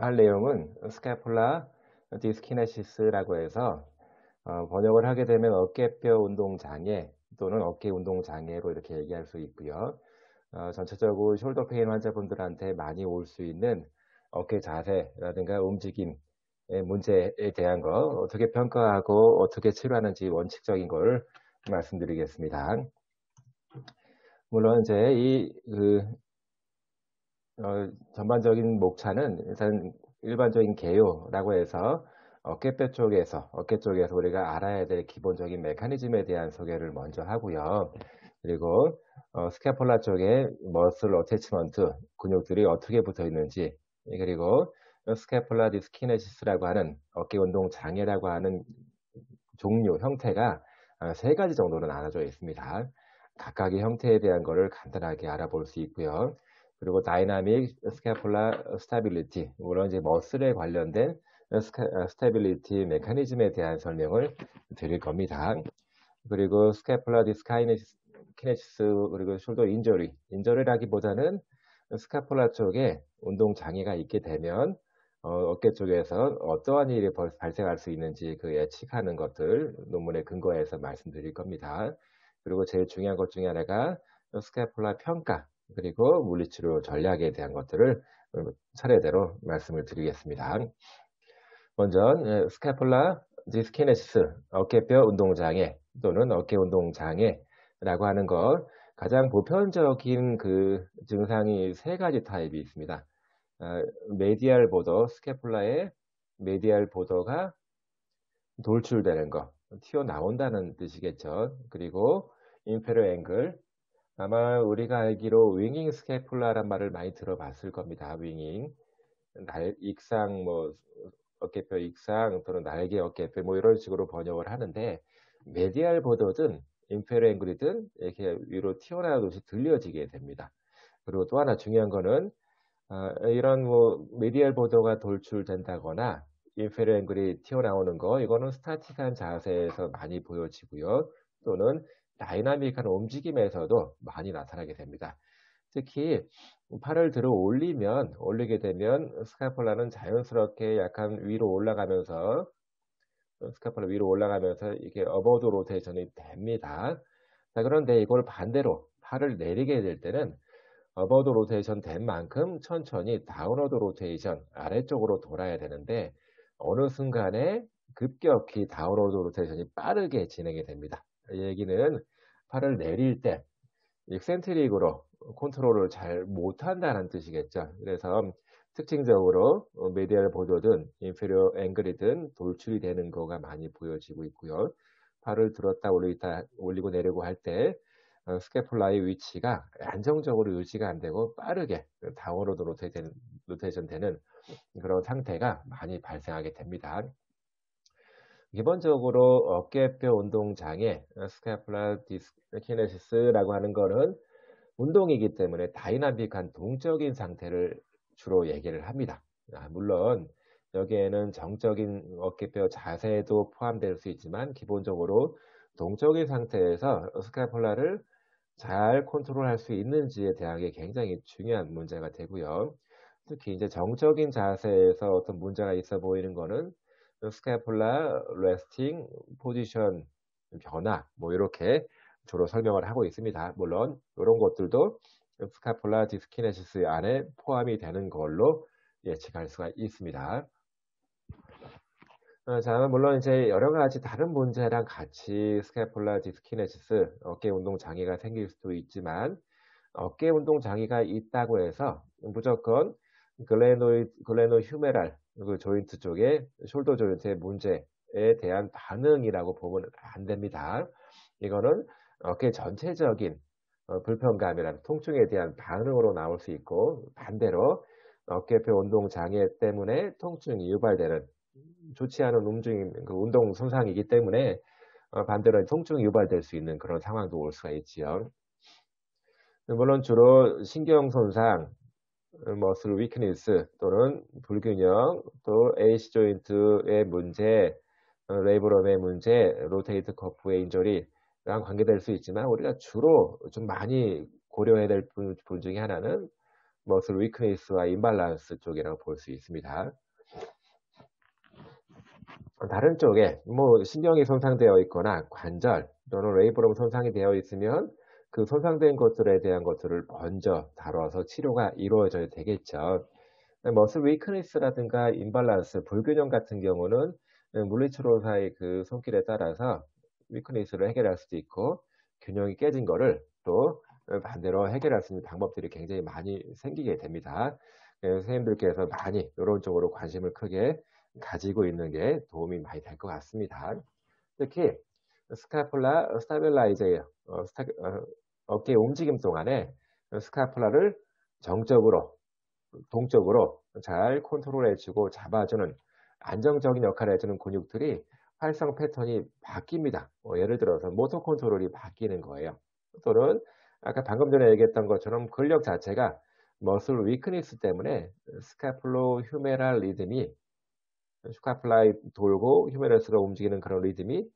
할 내용은 스캐폴라 디스키네시스라고 해서 번역을 하게 되면 어깨뼈 운동 장애 또는 어깨 운동 장애로 이렇게 얘기할 수 있고요. 전체적으로 숄더 페인 환자분들한테 많이 올 수 있는 어깨 자세라든가 움직임의 문제에 대한 거 어떻게 평가하고 어떻게 치료하는지 원칙적인 걸 말씀드리겠습니다. 물론 이제 전반적인 목차는 일단 일반적인 개요라고 해서 어깨 쪽에서 우리가 알아야 될 기본적인 메커니즘에 대한 소개를 먼저 하고요. 그리고 스캐폴라 쪽에 머슬 어태치먼트 근육들이 어떻게 붙어 있는지, 그리고 스캐폴라 디스키네시스라고 하는 어깨 운동 장애라고 하는 종류 형태가 세 가지 정도로 나눠져 있습니다. 각각의 형태에 대한 것을 간단하게 알아볼 수 있고요. 그리고 다이나믹 스캐폴라 스타빌리티, 물론 이제 머슬에 관련된 스타빌리티 메커니즘에 대한 설명을 드릴 겁니다. 그리고 스캐폴라 디스키네시스, 그리고 숄더 인저리라기보다는 스캐폴라 쪽에 운동 장애가 있게 되면 어깨 쪽에서 어떠한 일이 발생할 수 있는지 그 예측하는 것들 논문에 근거해서 말씀드릴 겁니다. 그리고 제일 중요한 것 중에 하나가 스캐폴라 평가, 그리고 물리치료 전략에 대한 것들을 차례대로 말씀을 드리겠습니다. 먼저 스캐폴라 디스키네시스, 어깨뼈 운동장애 또는 어깨 운동장애라고 하는 것, 가장 보편적인 그 증상이 세 가지 타입이 있습니다. 메디알 보더, 스캐폴라의 메디알 보더가 돌출되는 거, 튀어나온다는 뜻이겠죠. 그리고 인페리어 앵글, 아마 우리가 알기로 윙잉 스캐폴라란 말을 많이 들어봤을 겁니다. 윙잉, 익상, 어깨뼈 익상 또는 날개 어깨뼈 이런 식으로 번역을 하는데, 메디알 보더든 인페리어 앵글이든 이렇게 위로 튀어나오듯이 들려지게 됩니다. 그리고 또 하나 중요한 거는 이런 미디얼 보도가 돌출된다거나 인페리어 앵글이 튀어나오는 거, 이거는 스타틱한 자세에서 많이 보여지고요. 또는 다이나믹한 움직임에서도 많이 나타나게 됩니다. 특히 팔을 들어 올리게 되면 스카폴라는 자연스럽게 약간 위로 올라가면서 이게 어버드 로테이션이 됩니다. 자, 그런데 이걸 반대로 팔을 내리게 될 때는 어버드 로테이션 된 만큼 천천히 다운워드 로테이션 아래쪽으로 돌아야 되는데, 어느 순간에 급격히 다운워드 로테이션이 빠르게 진행이 됩니다. 이 얘기는 팔을 내릴 때 익센트릭으로 컨트롤을 잘 못한다는 뜻이겠죠. 그래서 특징적으로 메디얼 보도든 인페리어 앵글이든 돌출이 되는 거가 많이 보여지고 있고요. 팔을 들었다 올리고 내리고 할 때 스캐폴라의 위치가 안정적으로 유지가 안 되고 빠르게 다운워드 로테이션 되는 그런 상태가 많이 발생하게 됩니다. 기본적으로 어깨뼈 운동 장애, 스캐폴라 디스키네시스라고 하는 거는 운동이기 때문에 다이나믹한 동적인 상태를 주로 얘기를 합니다. 물론 여기에는 정적인 어깨뼈 자세도 포함될 수 있지만, 기본적으로 동적인 상태에서 스캐폴라를 잘 컨트롤할 수 있는지에 대한 게 굉장히 중요한 문제가 되고요. 특히 이제 정적인 자세에서 어떤 문제가 있어 보이는 거는 스캐폴라 레스팅 포지션 변화, 이렇게 주로 설명을 하고 있습니다. 물론 이런 것들도 스카폴라 디스키네시스 안에 포함이 되는 걸로 예측할 수가 있습니다. 자, 물론 이제 여러 가지 다른 문제랑 같이 스캐폴라 디스키네시스, 어깨 운동 장애가 생길 수도 있지만, 어깨 운동 장애가 있다고 해서 무조건 글레노 휴메랄 그 조인트 쪽에 숄더 조인트의 문제에 대한 반응이라고 보면 안 됩니다. 이거는 어깨 전체적인 불편감이나 통증에 대한 반응으로 나올 수 있고, 반대로 어깨뼈 운동 장애 때문에 통증이 유발되는 좋지 않은 움직임, 그 운동 손상이기 때문에 반대로 통증이 유발될 수 있는 그런 상황도 올 수가 있지요. 물론 주로 신경 손상, 머슬 위크니스 또는 불균형, 또 AC 조인트의 문제, 레이브럼의 문제, 로테이트 커프의 인저리랑 관계될 수 있지만, 우리가 주로 좀 많이 고려해야 될 분 중에 하나는 머슬 위크니스와 임발란스 쪽이라고 볼 수 있습니다. 다른 쪽에 뭐 신경이 손상되어 있거나 관절 또는 레이브럼 손상이 되어 있으면 그 손상된 것들에 대한 것들을 먼저 다뤄서 치료가 이루어져야 되겠죠. 머슬 위크니스라든가 임발란스, 불균형 같은 경우는 물리치료사의 그 손길에 따라서 위크니스를 해결할 수도 있고 균형이 깨진 거를 또 반대로 해결할 수 있는 방법들이 굉장히 많이 생기게 됩니다. 선생님들께서 많이 이런 쪽으로 관심을 크게 가지고 있는 게 도움이 많이 될 것 같습니다. 특히 스카폴라 스타빌라이저예요. 어깨 움직임 동안에 스카폴라를 정적으로 동적으로 잘 컨트롤해주고 잡아주는 안정적인 역할을 해주는 근육들이 활성 패턴이 바뀝니다. 예를 들어서 모터 컨트롤이 바뀌는 거예요. 또는 아까 방금 전에 얘기했던 것처럼 근력 자체가 머슬 위크니스 때문에 스카플로 휴메랄 리듬이 스카플라이 돌고 휴메러스가 움직이는 그런 리듬이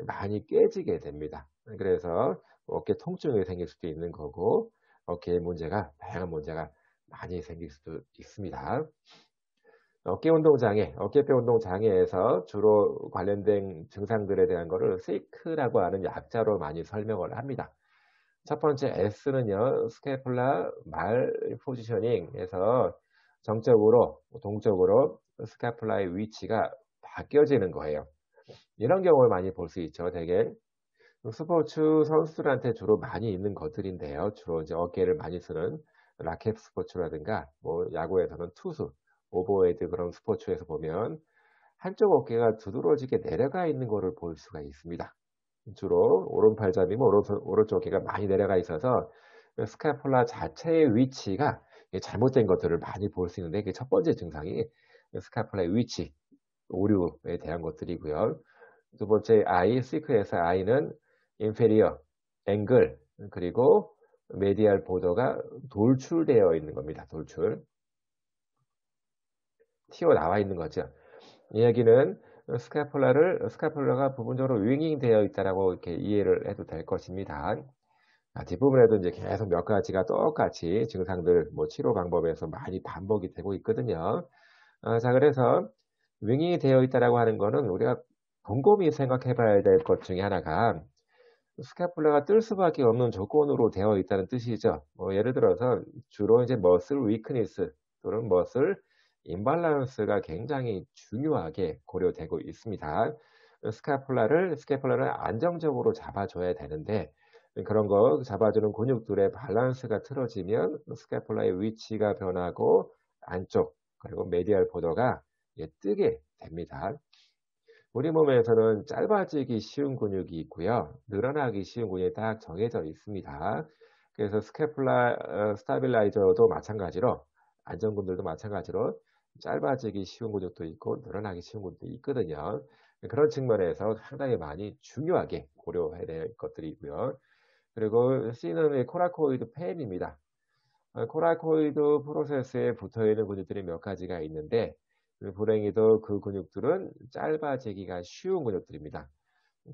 많이 깨지게 됩니다. 그래서 어깨 통증이 생길 수도 있는 거고 어깨에 문제가 다양한 문제가 많이 생길 수도 있습니다. 어깨 운동 장애, 어깨뼈 운동 장애에서 주로 관련된 증상들에 대한 거를 시크라고 하는 약자로 많이 설명을 합니다. 첫 번째 S는요, 스캐폴라 말 포지셔닝에서 정적으로, 동적으로 스캐폴라의 위치가 바뀌어지는 거예요. 이런 경우를 많이 볼 수 있죠. 되게 스포츠 선수들한테 주로 많이 있는 것들인데요. 주로 이제 어깨를 많이 쓰는 라켓 스포츠라든가 뭐 야구에서는 투수, 오버헤드 그런 스포츠에서 보면 한쪽 어깨가 두드러지게 내려가 있는 것을 볼 수가 있습니다. 주로 오른팔잡이면 오른쪽 어깨가 많이 내려가 있어서 스카폴라 자체의 위치가 잘못된 것들을 많이 볼 수 있는데 그게 첫 번째 증상이 스카폴라의 위치, 오류에 대한 것들이고요. 두 번째 I, 시크에서 I는 인페리어, 앵글, 그리고 메디알 보더가 돌출되어 있는 겁니다. 돌출. 튀어나와 있는 거죠. 이 얘기는 스카폴라가 부분적으로 윙잉 되어 있다라고 이렇게 이해를 해도 될 것입니다. 뒷부분에도 이제 계속 몇 가지가 똑같이 증상들, 뭐 치료 방법에서 많이 반복이 되고 있거든요. 자, 그래서 윙잉이 되어 있다라고 하는 거는 우리가 곰곰이 생각해 봐야 될 것 중에 하나가 스카폴라가 뜰 수밖에 없는 조건으로 되어 있다는 뜻이죠. 예를 들어서 주로 이제 머슬 위크니스 또는 머슬 임발란스가 굉장히 중요하게 고려되고 있습니다. 스카폴라를 안정적으로 잡아줘야 되는데 그런 거 잡아주는 근육들의 밸런스가 틀어지면 스카폴라의 위치가 변하고 안쪽 그리고 메디얼 보더가 뜨게 됩니다. 우리 몸에서는 짧아지기 쉬운 근육이 있고요. 늘어나기 쉬운 근육이 딱 정해져 있습니다. 그래서 스타빌라이저도 마찬가지로 안전근들도 마찬가지로 짧아지기 쉬운 근육도 있고 늘어나기 쉬운 근육도 있거든요. 그런 측면에서 상당히 많이 중요하게 고려해야 될 것들이고요. 그리고 C는 코라코이드 펜입니다. 코라코이드 프로세스에 붙어있는 근육들이 몇 가지가 있는데 불행히도 그 근육들은 짧아지기가 쉬운 근육들입니다.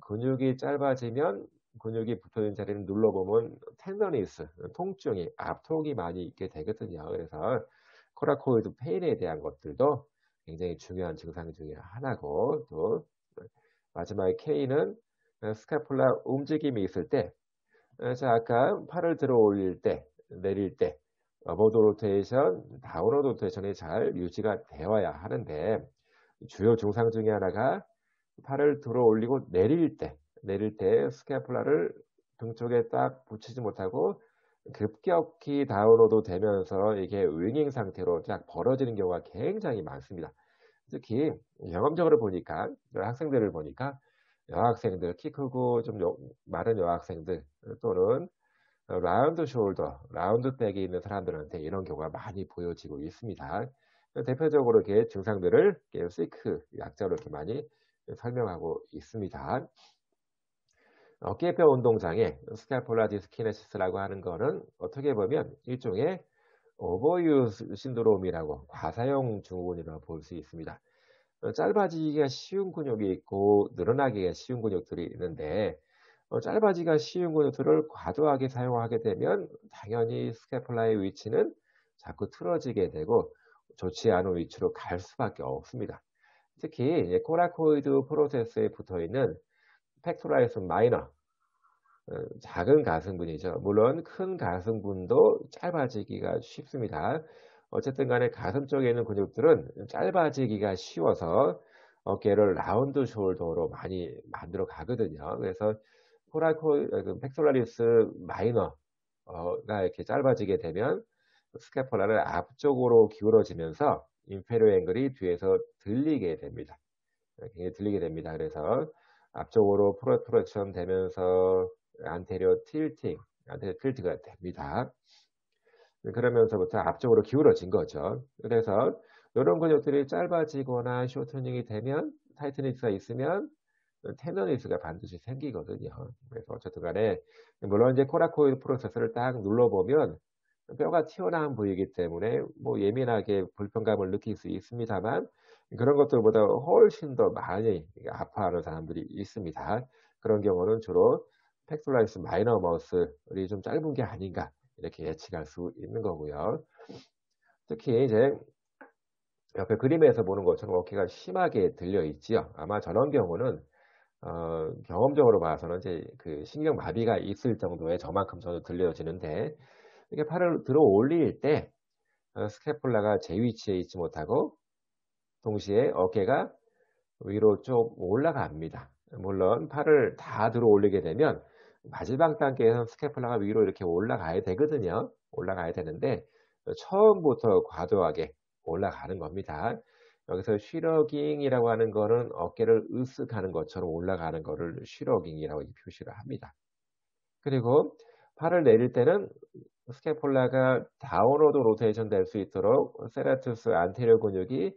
근육이 짧아지면 근육이 붙어있는 자리를 눌러보면 텐더니스, 통증이, 압통이 많이 있게 되거든요. 그래서 코라코이드 페인에 대한 것들도 굉장히 중요한 증상 중에 하나고 또 마지막에 K는 스카폴라 움직임이 있을 때 자, 아까 팔을 들어 올릴 때, 내릴 때 어버드 로테이션, 다운워드 로테이션이 잘 유지가 되어야 하는데 주요 증상 중에 하나가 팔을 들어 올리고 내릴 때 스캐폴라를 등 쪽에 딱 붙이지 못하고 급격히 다운워드 되면서 이게 윙잉 상태로 쫙 벌어지는 경우가 굉장히 많습니다. 특히 경험적으로 보니까 학생들을 보니까 여학생들, 키 크고 좀 마른 여학생들 또는 라운드 숄더, 라운드 백이 있는 사람들한테 이런 경우가 많이 보여지고 있습니다. 대표적으로 이렇게 증상들을 시크 약자로 이렇게 많이 설명하고 있습니다. 어깨뼈 운동장애, 스카폴라 디스키네시스라고 하는 거는 어떻게 보면 일종의 오버유스 신드롬이라고 과사용 증후군이라고 볼 수 있습니다. 짧아지기가 쉬운 근육이 있고 늘어나기가 쉬운 근육들이 있는데 짧아지기가 쉬운 근육들을 과도하게 사용하게 되면 당연히 스캐폴라의 위치는 자꾸 틀어지게 되고 좋지 않은 위치로 갈 수밖에 없습니다. 특히 코라코이드 프로세스에 붙어 있는 팩토라이스 마이너, 작은 가슴근이죠. 물론 큰 가슴근도 짧아지기가 쉽습니다. 어쨌든 간에 가슴 쪽에 있는 근육들은 짧아지기가 쉬워서 어깨를 라운드 숄더로 많이 만들어 가거든요. 그래서 팩토라리스 마이너가 이렇게 짧아지게 되면 스캐폴라를 앞쪽으로 기울어지면서 인페리어 앵글이 뒤에서 들리게 됩니다. 굉장히 들리게 됩니다. 그래서 앞쪽으로 프로트랙션 되면서 안테리어 틸트가 됩니다. 그러면서부터 앞쪽으로 기울어진 거죠. 그래서 이런 근육들이 짧아지거나 쇼트닝이 되면 타이트니스가 있으면 테너니스가 반드시 생기거든요. 그래서 어쨌든 간에 물론 이제 코라코이드 프로세스를 딱 눌러보면 뼈가 튀어나온 부위이기 때문에 뭐 예민하게 불편감을 느낄 수 있습니다만 그런 것들보다 훨씬 더 많이 아파하는 사람들이 있습니다. 그런 경우는 주로 팩토라리스 마이너 머슬이 좀 짧은 게 아닌가 이렇게 예측할 수 있는 거고요. 특히 이제 옆에 그림에서 보는 것처럼 어깨가 심하게 들려 있지요. 아마 저런 경우는 경험적으로 봐서는 이제 그 신경 마비가 있을 정도의 저만큼 정도 들려지는데 이렇게 팔을 들어 올릴 때 스캐폴라가 제 위치에 있지 못하고 동시에 어깨가 위로 좀 올라갑니다. 물론 팔을 다 들어 올리게 되면 마지막 단계에서 스캐폴라가 위로 이렇게 올라가야 되거든요. 올라가야 되는데 처음부터 과도하게 올라가는 겁니다. 여기서 쉬러깅이라고 하는 거는 어깨를 으쓱하는 것처럼 올라가는 거를 쉬러깅이라고 표시를 합니다. 그리고 팔을 내릴 때는 스캐폴라가 다운워드 로테이션 될 수 있도록 세라투스 안테리어 근육이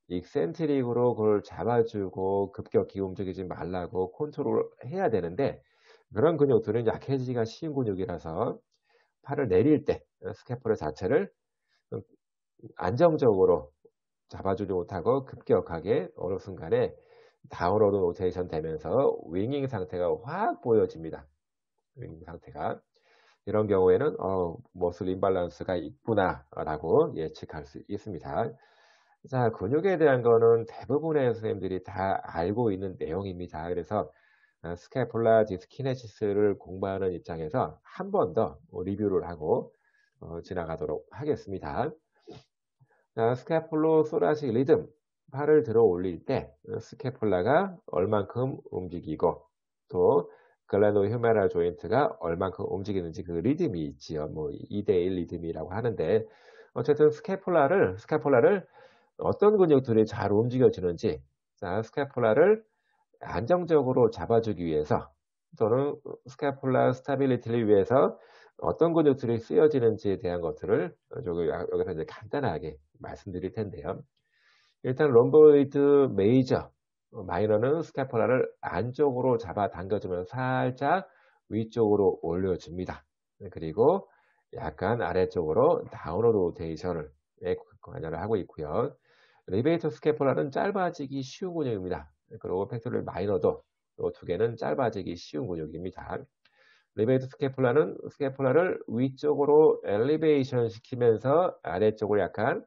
익센트릭으로 그걸 잡아주고 급격히 움직이지 말라고 컨트롤 해야 되는데 그런 근육들은 약해지기가 쉬운 근육이라서 팔을 내릴 때 스캐폴라 자체를 안정적으로 잡아주지 못하고 급격하게 어느 순간에 다운워드 로테이션 되면서 윙잉 상태가 확 보여집니다. 윙잉 상태가. 이런 경우에는 머슬 임발란스가 있구나 라고 예측할 수 있습니다. 자, 근육에 대한 거는 대부분의 선생님들이 다 알고 있는 내용입니다. 그래서 스캐폴라 디스키네시스를 공부하는 입장에서 한 번 더 리뷰를 하고 지나가도록 하겠습니다. 자, 스캐폴로소라식 리듬, 팔을 들어 올릴 때 스캐폴라가 얼만큼 움직이고 또 글라노 휴메랄 조인트가 얼만큼 움직이는지 그 리듬이 있지요. 뭐 2대1 리듬이라고 하는데 어쨌든 스캐폴라를 어떤 근육들이 잘 움직여지는지 자, 스캐폴라를 안정적으로 잡아주기 위해서 또는 스캐폴라 스타빌리티를 위해서 어떤 근육들이 쓰여지는지에 대한 것들을 여기서 이제 간단하게 말씀드릴 텐데요. 일단 롬보이드 메이저, 마이너는 스캐폴라를 안쪽으로 잡아 당겨주면 살짝 위쪽으로 올려줍니다. 그리고 약간 아래쪽으로 다운워드 로테이션을 관여를 하고 있고요. 리베이터 스캐폴라는 짧아지기 쉬운 근육입니다. 그리고 팩토리얼 마이너도 이 두 개는 짧아지기 쉬운 근육입니다. 리베이터 스캐폴라를 위쪽으로 엘리베이션 시키면서 아래쪽으로 약간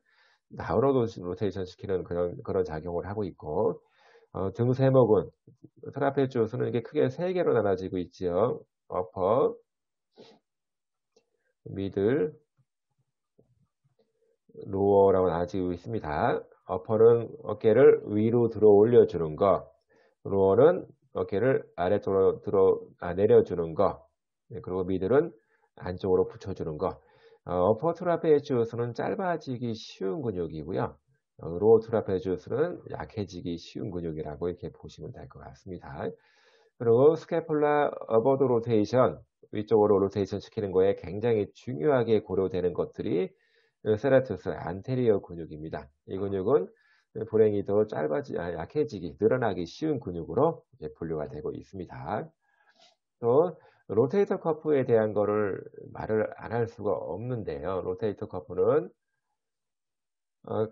다운워드 로테이션 시키는 그런 작용을 하고 있고 등 세목은 트라페지우스는 이게 크게 세 개로 나눠지고 있죠. 어퍼, 미들, 로어라고 나눠지고 있습니다. 어퍼는 어깨를 위로 들어 올려주는 거, 로어는 어깨를 아래쪽으로 내려주는 거, 그리고 미들은 안쪽으로 붙여주는 거. 어퍼 트라페지우스는 짧아지기 쉬운 근육이고요. 로어 트라페지우스는 약해지기 쉬운 근육이라고 이렇게 보시면 될 것 같습니다. 그리고 스캐폴라 어버드 로테이션, 위쪽으로 로테이션 시키는 거에 굉장히 중요하게 고려되는 것들이 세라투스 안테리어 근육입니다. 이 근육은 불행히도 약해지기, 늘어나기 쉬운 근육으로 분류가 되고 있습니다. 또 로테이터 커프에 대한 거를 말을 안 할 수가 없는데요. 로테이터 커프는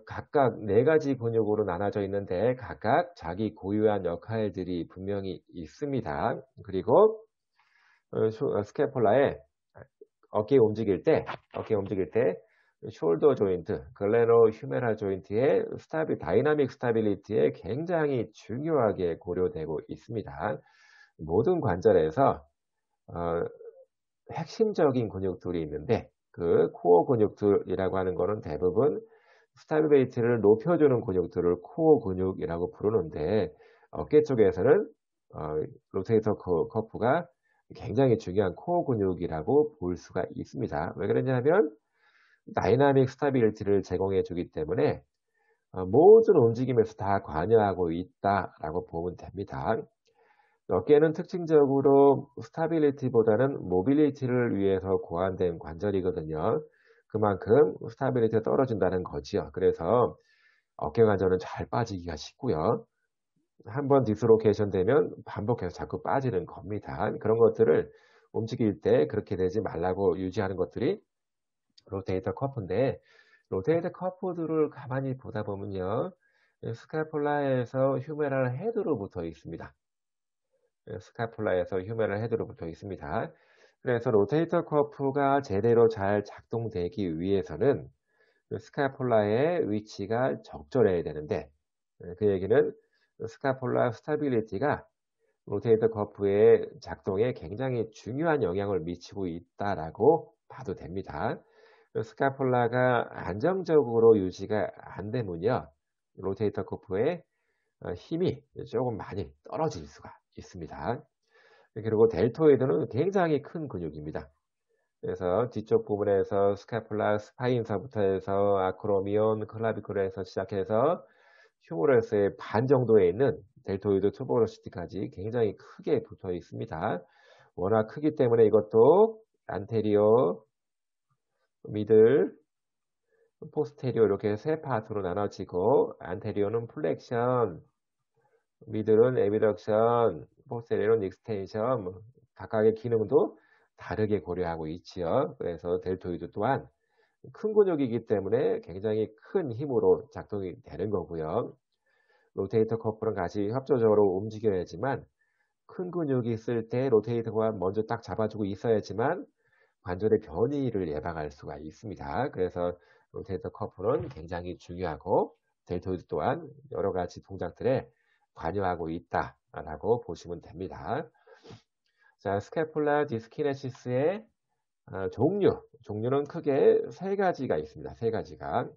각각 4가지 근육으로 나눠져 있는데 각각 자기 고유한 역할들이 분명히 있습니다. 그리고 스캐폴라에 어깨 움직일 때 숄더 조인트, 글레노 휴메랄 조인트의 다이나믹 스타빌리티에 굉장히 중요하게 고려되고 있습니다. 모든 관절에서 어, 핵심적인 근육들이 있는데 그 코어 근육들이라고 하는 거는 대부분 스타빌리티를 높여주는 근육들을 코어 근육이라고 부르는데 어깨 쪽에서는 어, 로테이터 커프가 굉장히 중요한 코어 근육이라고 볼 수가 있습니다. 왜 그러냐면 다이나믹 스타빌리티를 제공해 주기 때문에 모든 움직임에서 다 관여하고 있다라고 보면 됩니다. 어깨는 특징적으로 스타빌리티보다는 모빌리티를 위해서 고안된 관절이거든요. 그만큼 스타빌리티가 떨어진다는 거지요. 그래서 어깨 관절은 잘 빠지기가 쉽고요. 한번 디스로케이션 되면 반복해서 자꾸 빠지는 겁니다. 그런 것들을 움직일 때 그렇게 되지 말라고 유지하는 것들이 로테이터 커프인데 로테이터 커프들을 가만히 보다 보면요. 스카폴라에서 휴메랄 헤드로 붙어 있습니다. 스카폴라에서 휴메랄 헤드로 붙어 있습니다. 그래서 로테이터 커프가 제대로 잘 작동되기 위해서는 스카폴라의 위치가 적절해야 되는데 그 얘기는 스카폴라 스타빌리티가 로테이터 커프의 작동에 굉장히 중요한 영향을 미치고 있다라고 봐도 됩니다. 스카폴라가 안정적으로 유지가 안 되면요. 로테이터 커프의 힘이 조금 많이 떨어질 수가 있습니다. 그리고 델토이드는 굉장히 큰 근육입니다. 그래서 뒤쪽 부분에서 스카폴라 스파인서부터 해서 아크로미온, 클라비클에서 시작해서 휴머러스의 반 정도에 있는 델토이드 투버로시티까지 굉장히 크게 붙어 있습니다. 워낙 크기 때문에 이것도 안테리어, 미들, 포스테리어 이렇게 세 파트로 나눠지고 안테리어는 플렉션, 미들은 에비덕션, 포스테리어는 익스텐션 각각의 기능도 다르게 고려하고 있지요. 그래서 델토이드 또한 큰 근육이기 때문에 굉장히 큰 힘으로 작동이 되는 거고요. 로테이터 커프랑 같이 협조적으로 움직여야지만 큰 근육이 있을 때 로테이터가 먼저 딱 잡아주고 있어야지만 관절의 변이를 예방할 수가 있습니다. 그래서 로테이터 커프는 굉장히 중요하고 델토이드 또한 여러 가지 동작들에 관여하고 있다라고 보시면 됩니다. 자, 스캐폴라 디스키네시스의 종류는 크게 세 가지가 있습니다. 세 가지가.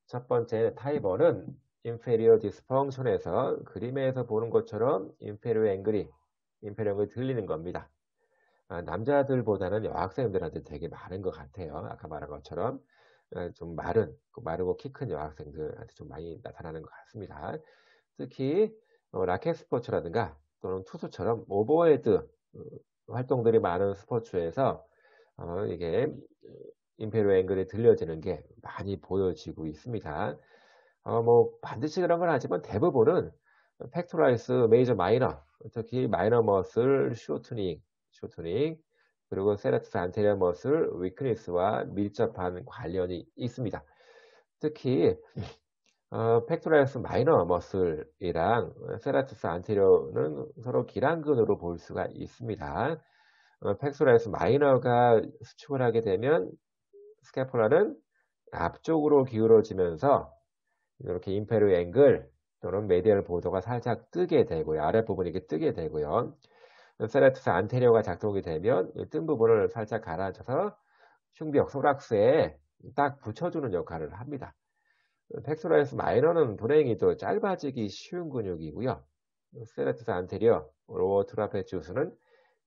첫 번째 타입 1은 inferior dysfunction에서 그림에서 보는 것처럼 inferior 앵글이 들리는 겁니다. 남자들보다는 여학생들한테 되게 많은 것 같아요. 아까 말한 것처럼 좀 마르고 키 큰 여학생들한테 좀 많이 나타나는 것 같습니다. 특히 라켓 스포츠라든가 또는 투수처럼 오버헤드 활동들이 많은 스포츠에서 이게 임페리어 앵글이 들려지는 게 많이 보여지고 있습니다. 뭐 반드시 그런 건 아니지만 대부분은 팩토라이스 메이저 마이너, 특히 마이너 머슬 쇼트닝 그리고 세레투스 안테리어 머슬 위크니스와 밀접한 관련이 있습니다. 특히 팩토라이스 마이너 머슬이랑 세라투스 안테리어는 서로 기란근으로 볼 수가 있습니다. 팩토라이스 마이너가 수축을 하게 되면 스캐폴라는 앞쪽으로 기울어지면서 이렇게 임페리어 앵글 또는 메디얼 보도가 살짝 뜨게 되고요. 아랫부분이 이렇게 뜨게 되고요. 세라투스 안테리어가 작동이 되면 뜬 부분을 살짝 가라앉혀서 흉벽, 소락스에 딱 붙여주는 역할을 합니다. 팩토라이스 마이너는 불행히도 짧아지기 쉬운 근육이고요. 세라투스 안테리어, 로어 트라페치우스는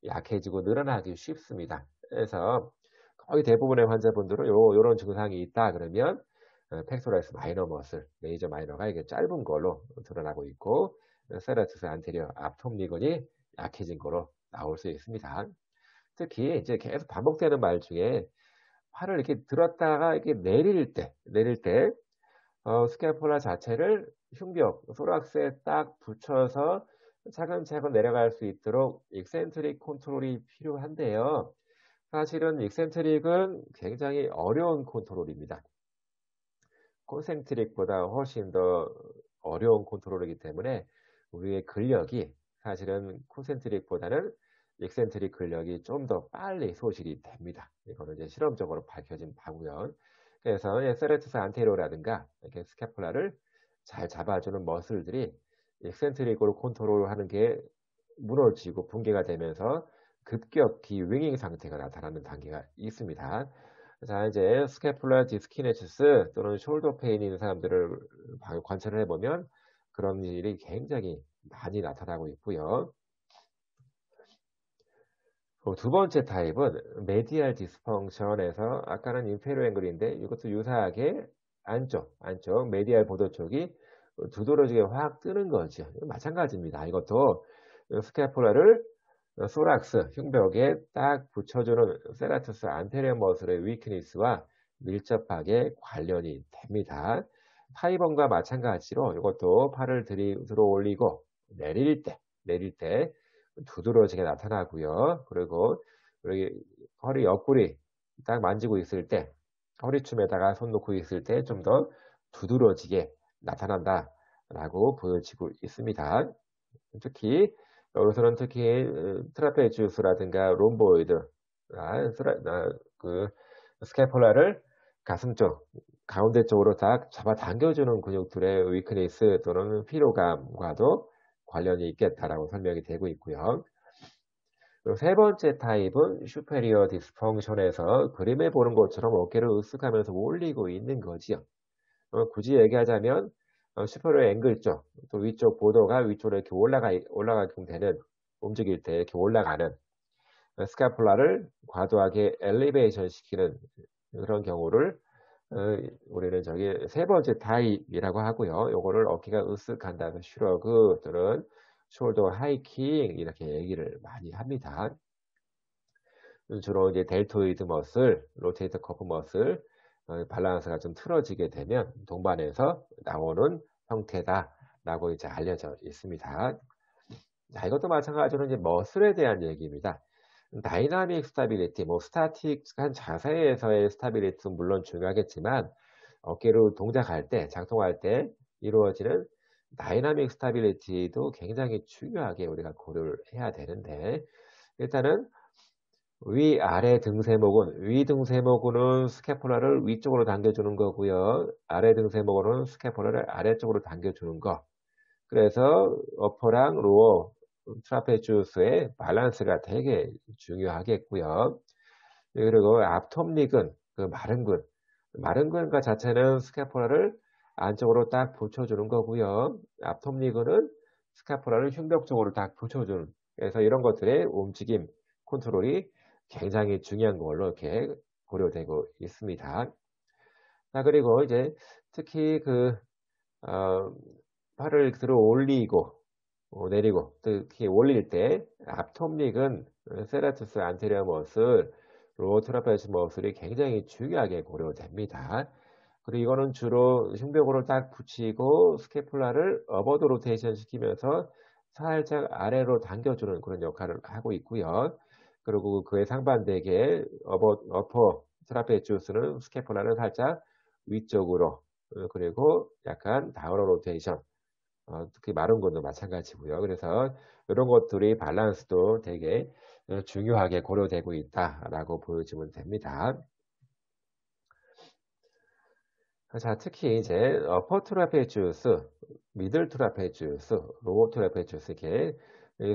약해지고 늘어나기 쉽습니다. 그래서 거의 대부분의 환자분들은 이런 증상이 있다 그러면 팩토라이스 마이너 머슬, 메이저 마이너가 이게 짧은 걸로 드러나고 있고 세라투스 안테리어 앞톱니건이 약해진 걸로 나올 수 있습니다. 특히 이제 계속 반복되는 말 중에 팔을 이렇게 들었다가 이렇게 내릴 때 스캐폴라 자체를 흉벽, 소락스에 딱 붙여서 차근차근 내려갈 수 있도록 익센트릭 컨트롤이 필요한데요. 사실은 익센트릭은 굉장히 어려운 컨트롤입니다. 콘센트릭보다 훨씬 더 어려운 컨트롤이기 때문에 우리의 근력이 사실은 콘센트릭보다는 익센트릭 근력이 좀 더 빨리 소실이 됩니다. 이거는 이제 실험적으로 밝혀진 바고요. 그래서 세레투스 안테리오라든가 이렇게 스캐폴라를 잘 잡아주는 머슬들이 익센트릭으로 컨트롤하는 게 무너지고 붕괴가 되면서 급격히 윙잉 상태가 나타나는 단계가 있습니다. 자, 이제 스캐폴라 디스키네시스 또는 숄더 페인이 있는 사람들을 관찰을 해보면 그런 일이 굉장히 많이 나타나고 있고요. 두 번째 타입은 메디알 디스펑션에서 아까는 인페리어 앵글인데 이것도 유사하게 안쪽 메디알 보도 쪽이 두드러지게 확 뜨는 거죠. 마찬가지입니다. 이것도 스캐폴라를 소락스 흉벽에 딱 붙여주는 세라투스 안테리어 머슬의 위크니스와 밀접하게 관련이 됩니다. 타이번과 마찬가지로 이것도 팔을 들어 올리고 내릴 때 두드러지게 나타나고요. 그리고 여기 허리 옆구리 딱 만지고 있을 때 허리춤에다가 손 놓고 있을 때 좀 더 두드러지게 나타난다라고 보여지고 있습니다. 특히 여기서는 특히 트라페지우스라든가 롬보이드, 그 스캐폴라를 가슴 쪽 가운데 쪽으로 딱 잡아 당겨주는 근육들의 위크니스 또는 피로감과도 관련이 있겠다라고 설명이 되고 있고요. 그리고 세 번째 타입은 슈페리어 디스펑션에서 그림에 보는 것처럼 어깨를 으쓱하면서 올리고 있는 거지요. 굳이 얘기하자면 슈페리어 앵글 쪽, 또 위쪽 보도가 위쪽으로 이렇게 올라가게끔 되는, 움직일 때 이렇게 올라가는 스카폴라를 과도하게 엘리베이션 시키는 그런 경우를 우리는 저기 세 번째 타입이라고 하고요. 요거를 어깨가 으쓱한다는 슈러그 또는 숄더 하이킹 이렇게 얘기를 많이 합니다. 주로 이제 델토이드 머슬, 로테이터 커프 머슬, 밸런스가 좀 틀어지게 되면 동반해서 나오는 형태다라고 이제 알려져 있습니다. 자, 이것도 마찬가지로 이제 머슬에 대한 얘기입니다. 다이나믹 스타빌리티, 뭐 스타틱한 자세에서의 스타빌리티는 물론 중요하겠지만 어깨로 동작할 때, 작동할 때 이루어지는 다이나믹 스타빌리티도 굉장히 중요하게 우리가 고려를 해야 되는데, 일단은 위아래 등세모근, 위 등세모근은 스캐폴라를 위쪽으로 당겨주는 거고요. 아래 등세모근은 스캐폴라를 아래쪽으로 당겨주는 거. 그래서 어퍼랑 로어 트라페지우스의 밸런스가 되게 중요하겠고요. 그리고 앞톱니근, 그 마른 근과 자체는 스캐폴라를 안쪽으로 딱 붙여주는 거고요. 앞톱니근은 스캐폴라를 흉벽 쪽으로 딱 붙여주는. 그래서 이런 것들의 움직임 컨트롤이 굉장히 중요한 걸로 이렇게 고려되고 있습니다. 자, 그리고 이제 특히 어, 팔을 들어 올리고 내리고 특히 올릴 때 앞톱닉은 세라투스 안테리어 머슬, 로어 트라페즈 머슬이 굉장히 중요하게 고려됩니다. 그리고 이거는 주로 흉벽으로 딱 붙이고 스캐폴라를 어버드 로테이션 시키면서 살짝 아래로 당겨주는 그런 역할을 하고 있고요. 그리고 그에 상반되게 어퍼 트라페지우스는 스캐폴라를 살짝 위쪽으로 그리고 약간 다운어 로테이션 특히 마른 건도 마찬가지고요. 그래서 이런 것들이 밸런스도 되게 중요하게 고려되고 있다라고 보여지면 됩니다. 자, 특히 이제 어퍼 트라페지우스, 미들 트라페지우스, 로어 트라페지우스 이렇게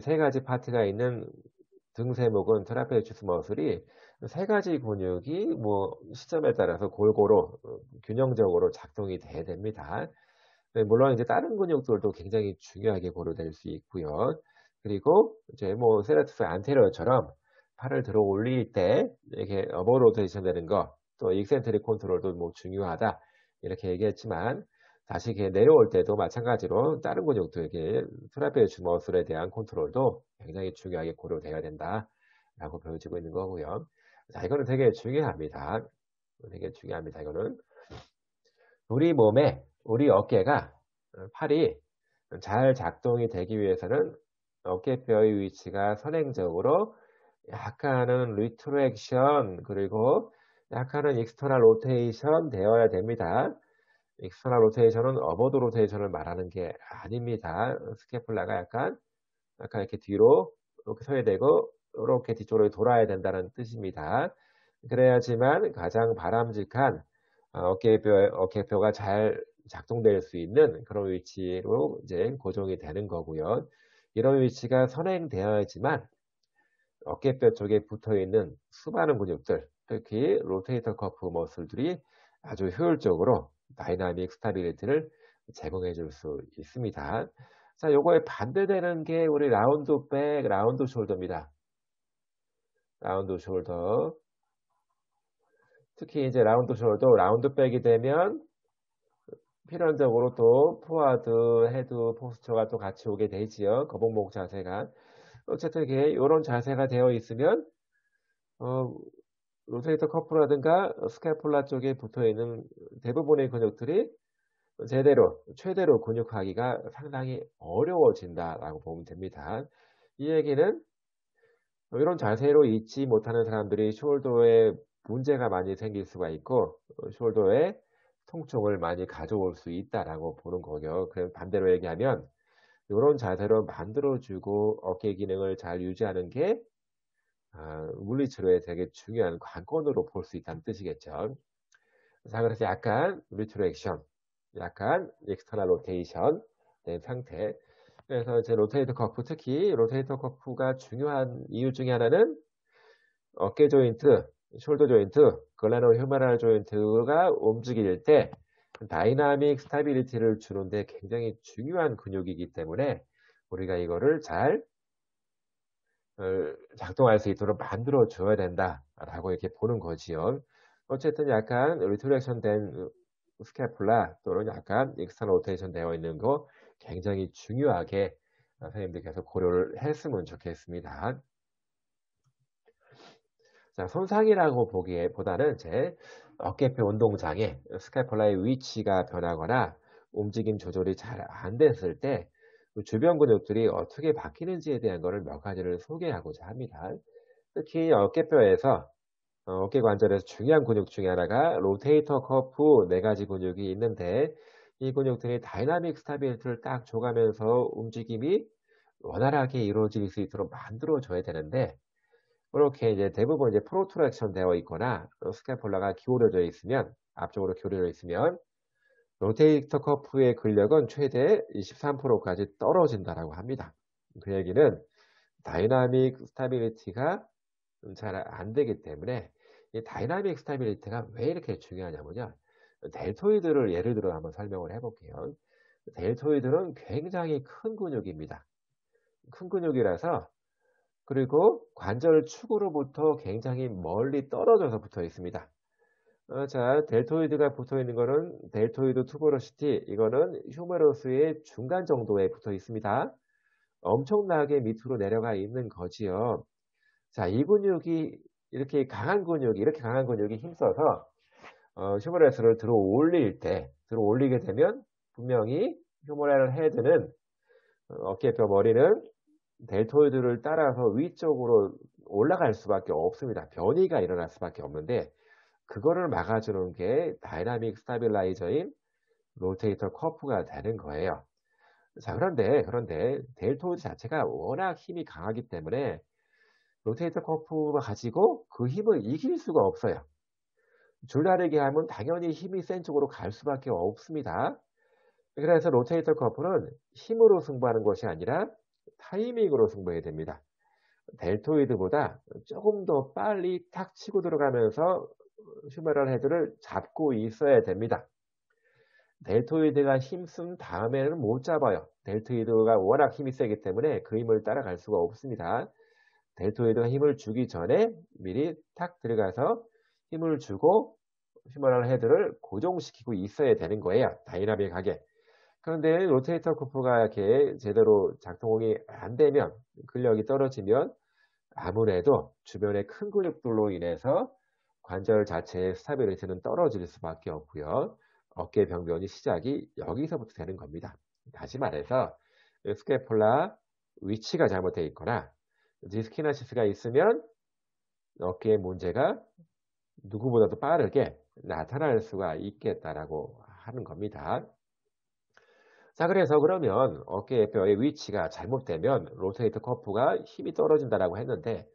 세 가지 파트가 있는 등세목은 트라페지우스 머슬이 세 가지 근육이 뭐 시점에 따라서 골고루 균형적으로 작동이 돼야 됩니다. 네, 물론 이제 다른 근육들도 굉장히 중요하게 고려될 수 있고요. 그리고 이제 뭐 세라투스 안테리어처럼 팔을 들어 올릴 때 이렇게 어버 로테이션 되는 거, 또 익센트릭 컨트롤도 뭐 중요하다 이렇게 얘기했지만 다시 이렇게 내려올 때도 마찬가지로 다른 근육도 이렇게 트라페지우스 머슬에 대한 컨트롤도 굉장히 중요하게 고려돼야 된다라고 보여지고 있는 거고요. 자, 이거는 되게 중요합니다. 되게 중요합니다. 이거는 우리 어깨가 팔이 잘 작동이 되기 위해서는 어깨뼈의 위치가 선행적으로 약간은 리트랙션 그리고 약간은 익스터널 로테이션 되어야 됩니다. 익스터널 로테이션은 어버드 로테이션을 말하는 게 아닙니다. 스캐폴라가 약간 이렇게 뒤로 이렇게 서야 되고 이렇게 뒤쪽으로 돌아야 된다는 뜻입니다. 그래야지만 가장 바람직한 어깨뼈가 잘 작동될 수 있는 그런 위치로 이제 고정이 되는 거고요. 이런 위치가 선행되어야지만 어깨뼈 쪽에 붙어 있는 수많은 근육들, 특히 로테이터 커프 머슬들이 아주 효율적으로 다이나믹 스타빌리티를 제공해 줄 수 있습니다. 자, 요거에 반대되는 게 우리 라운드 백, 라운드 숄더입니다. 라운드 숄더. 특히 이제 라운드 숄더, 라운드 백이 되면 필연적으로 또 포와드, 헤드 포스처가 또 같이 오게 되지요. 거북목 자세가. 어쨌든 이게 이런 자세가 되어 있으면 어, 로테이터 커프라든가 스캐폴라 쪽에 붙어 있는 대부분의 근육들이 제대로 최대로 근육하기가 상당히 어려워진다라고 보면 됩니다. 이 얘기는 이런 자세로 있지 못하는 사람들이 숄더에 문제가 많이 생길 수가 있고 숄더에 통증을 많이 가져올 수 있다라고 보는 거죠. 그럼 반대로 얘기하면 이런 자세로 만들어주고 어깨 기능을 잘 유지하는 게 물리치료에 되게 중요한 관건으로 볼 수 있다는 뜻이겠죠. 자, 그래서 약간 리트랙션, 약간 익스터널 로테이션 된 상태. 그래서 이제 로테이터 커프, 특히 로테이터 커프가 중요한 이유 중에 하나는 어깨 조인트, 숄더 조인트, 글래너 휴메랄 조인트가 움직일 때 다이나믹 스타빌리티를 주는데 굉장히 중요한 근육이기 때문에 우리가 이거를 잘 작동할 수 있도록 만들어 줘야 된다라고 이렇게 보는 거지요. 어쨌든 약간 리트랙션 된 스캐플라 또는 약간 익스터널 로테이션 되어 있는 거 굉장히 중요하게 선생님들께서 고려를 했으면 좋겠습니다. 자, 손상이라고 보기보다는 제 어깨뼈 운동장에 스캐폴라의 위치가 변하거나 움직임 조절이 잘 안 됐을 때 주변 근육들이 어떻게 바뀌는지에 대한 것을 몇 가지를 소개하고자 합니다. 특히 어깨뼈에서 어깨 관절에서 중요한 근육 중에 하나가 로테이터 커프 네 가지 근육이 있는데 이 근육들이 다이나믹 스타빌리티를 딱 줘가면서 움직임이 원활하게 이루어질 수 있도록 만들어줘야 되는데 이렇게 이제 대부분 이제 프로트랙션 되어 있거나 스캐폴라가 기울어져 있으면 앞쪽으로 기울어져 있으면 로테이터 커프의 근력은 최대 23%까지 떨어진다라고 합니다. 그 얘기는 다이나믹 스타빌리티가 잘 안 되기 때문에 이 다이나믹 스타빌리티가 왜 이렇게 중요하냐면요. 델토이드를 예를 들어 한번 설명을 해볼게요. 델토이드는 굉장히 큰 근육입니다. 큰 근육이라서 그리고 관절 축으로부터 굉장히 멀리 떨어져서 붙어 있습니다. 자, 델토이드가 붙어 있는 거는 델토이드 투버로시티, 이거는 휴메러스의 중간 정도에 붙어 있습니다. 엄청나게 밑으로 내려가 있는 거지요. 자, 이 근육이 이렇게 강한 근육이, 이렇게 강한 근육이 힘써서 휴머레스를 들어 올리게 되면 분명히 휴머럴 헤드는 어깨뼈 머리는 델토이드를 따라서 위쪽으로 올라갈 수밖에 없습니다. 변이가 일어날 수밖에 없는데 그거를 막아주는 게 다이나믹 스타빌라이저인 로테이터 커프가 되는 거예요. 자, 그런데 델토이드 자체가 워낙 힘이 강하기 때문에 로테이터 커프가 가지고 그 힘을 이길 수가 없어요. 줄다리기 하면 당연히 힘이 센 쪽으로 갈 수밖에 없습니다. 그래서 로테이터 커프는 힘으로 승부하는 것이 아니라 타이밍으로 승부해야 됩니다. 델토이드보다 조금 더 빨리 탁 치고 들어가면서 휴메럴 헤드를 잡고 있어야 됩니다. 델토이드가 힘쓴 다음에는 못 잡아요. 델토이드가 워낙 힘이 세기 때문에 그 힘을 따라갈 수가 없습니다. 델토이드가 힘을 주기 전에 미리 탁 들어가서 힘을 주고 휴머럴 헤드를 고정시키고 있어야 되는 거예요. 다이나믹하게. 그런데 로테이터 커프가 이렇게 제대로 작동이 안 되면 근력이 떨어지면 아무래도 주변의 큰 근육들로 인해서 관절 자체의 스타빌리티는 떨어질 수밖에 없고요. 어깨 병변이 시작이 여기서부터 되는 겁니다. 다시 말해서 스캐폴라 위치가 잘못되어 있거나 디스키나시스가 있으면 어깨의 문제가 누구보다도 빠르게 나타날 수가 있겠다라고 하는 겁니다. 자, 그래서 그러면 어깨뼈의 위치가 잘못되면 로테이터 커프가 힘이 떨어진다라고 했는데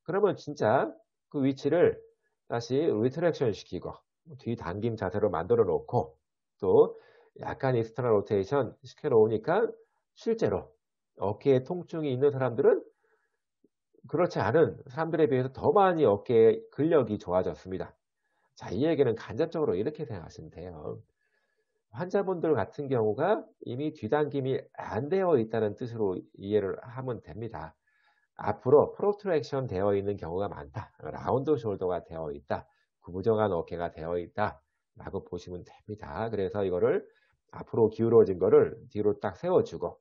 그러면 진짜 그 위치를 다시 리트랙션 시키고 뒤 당김 자세로 만들어 놓고 또 약간 익스터널 로테이션 시켜 놓으니까 실제로 어깨에 통증이 있는 사람들은 그렇지 않은 사람들에 비해서 더 많이 어깨의 근력이 좋아졌습니다. 자, 이 얘기는 간접적으로 이렇게 생각하시면 돼요. 환자분들 같은 경우가 이미 뒤당김이 안 되어 있다는 뜻으로 이해를 하면 됩니다. 앞으로 프로트랙션 되어 있는 경우가 많다. 라운드 숄더가 되어 있다. 구부정한 어깨가 되어 있다. 라고 보시면 됩니다. 그래서 이거를 앞으로 기울어진 거를 뒤로 딱 세워주고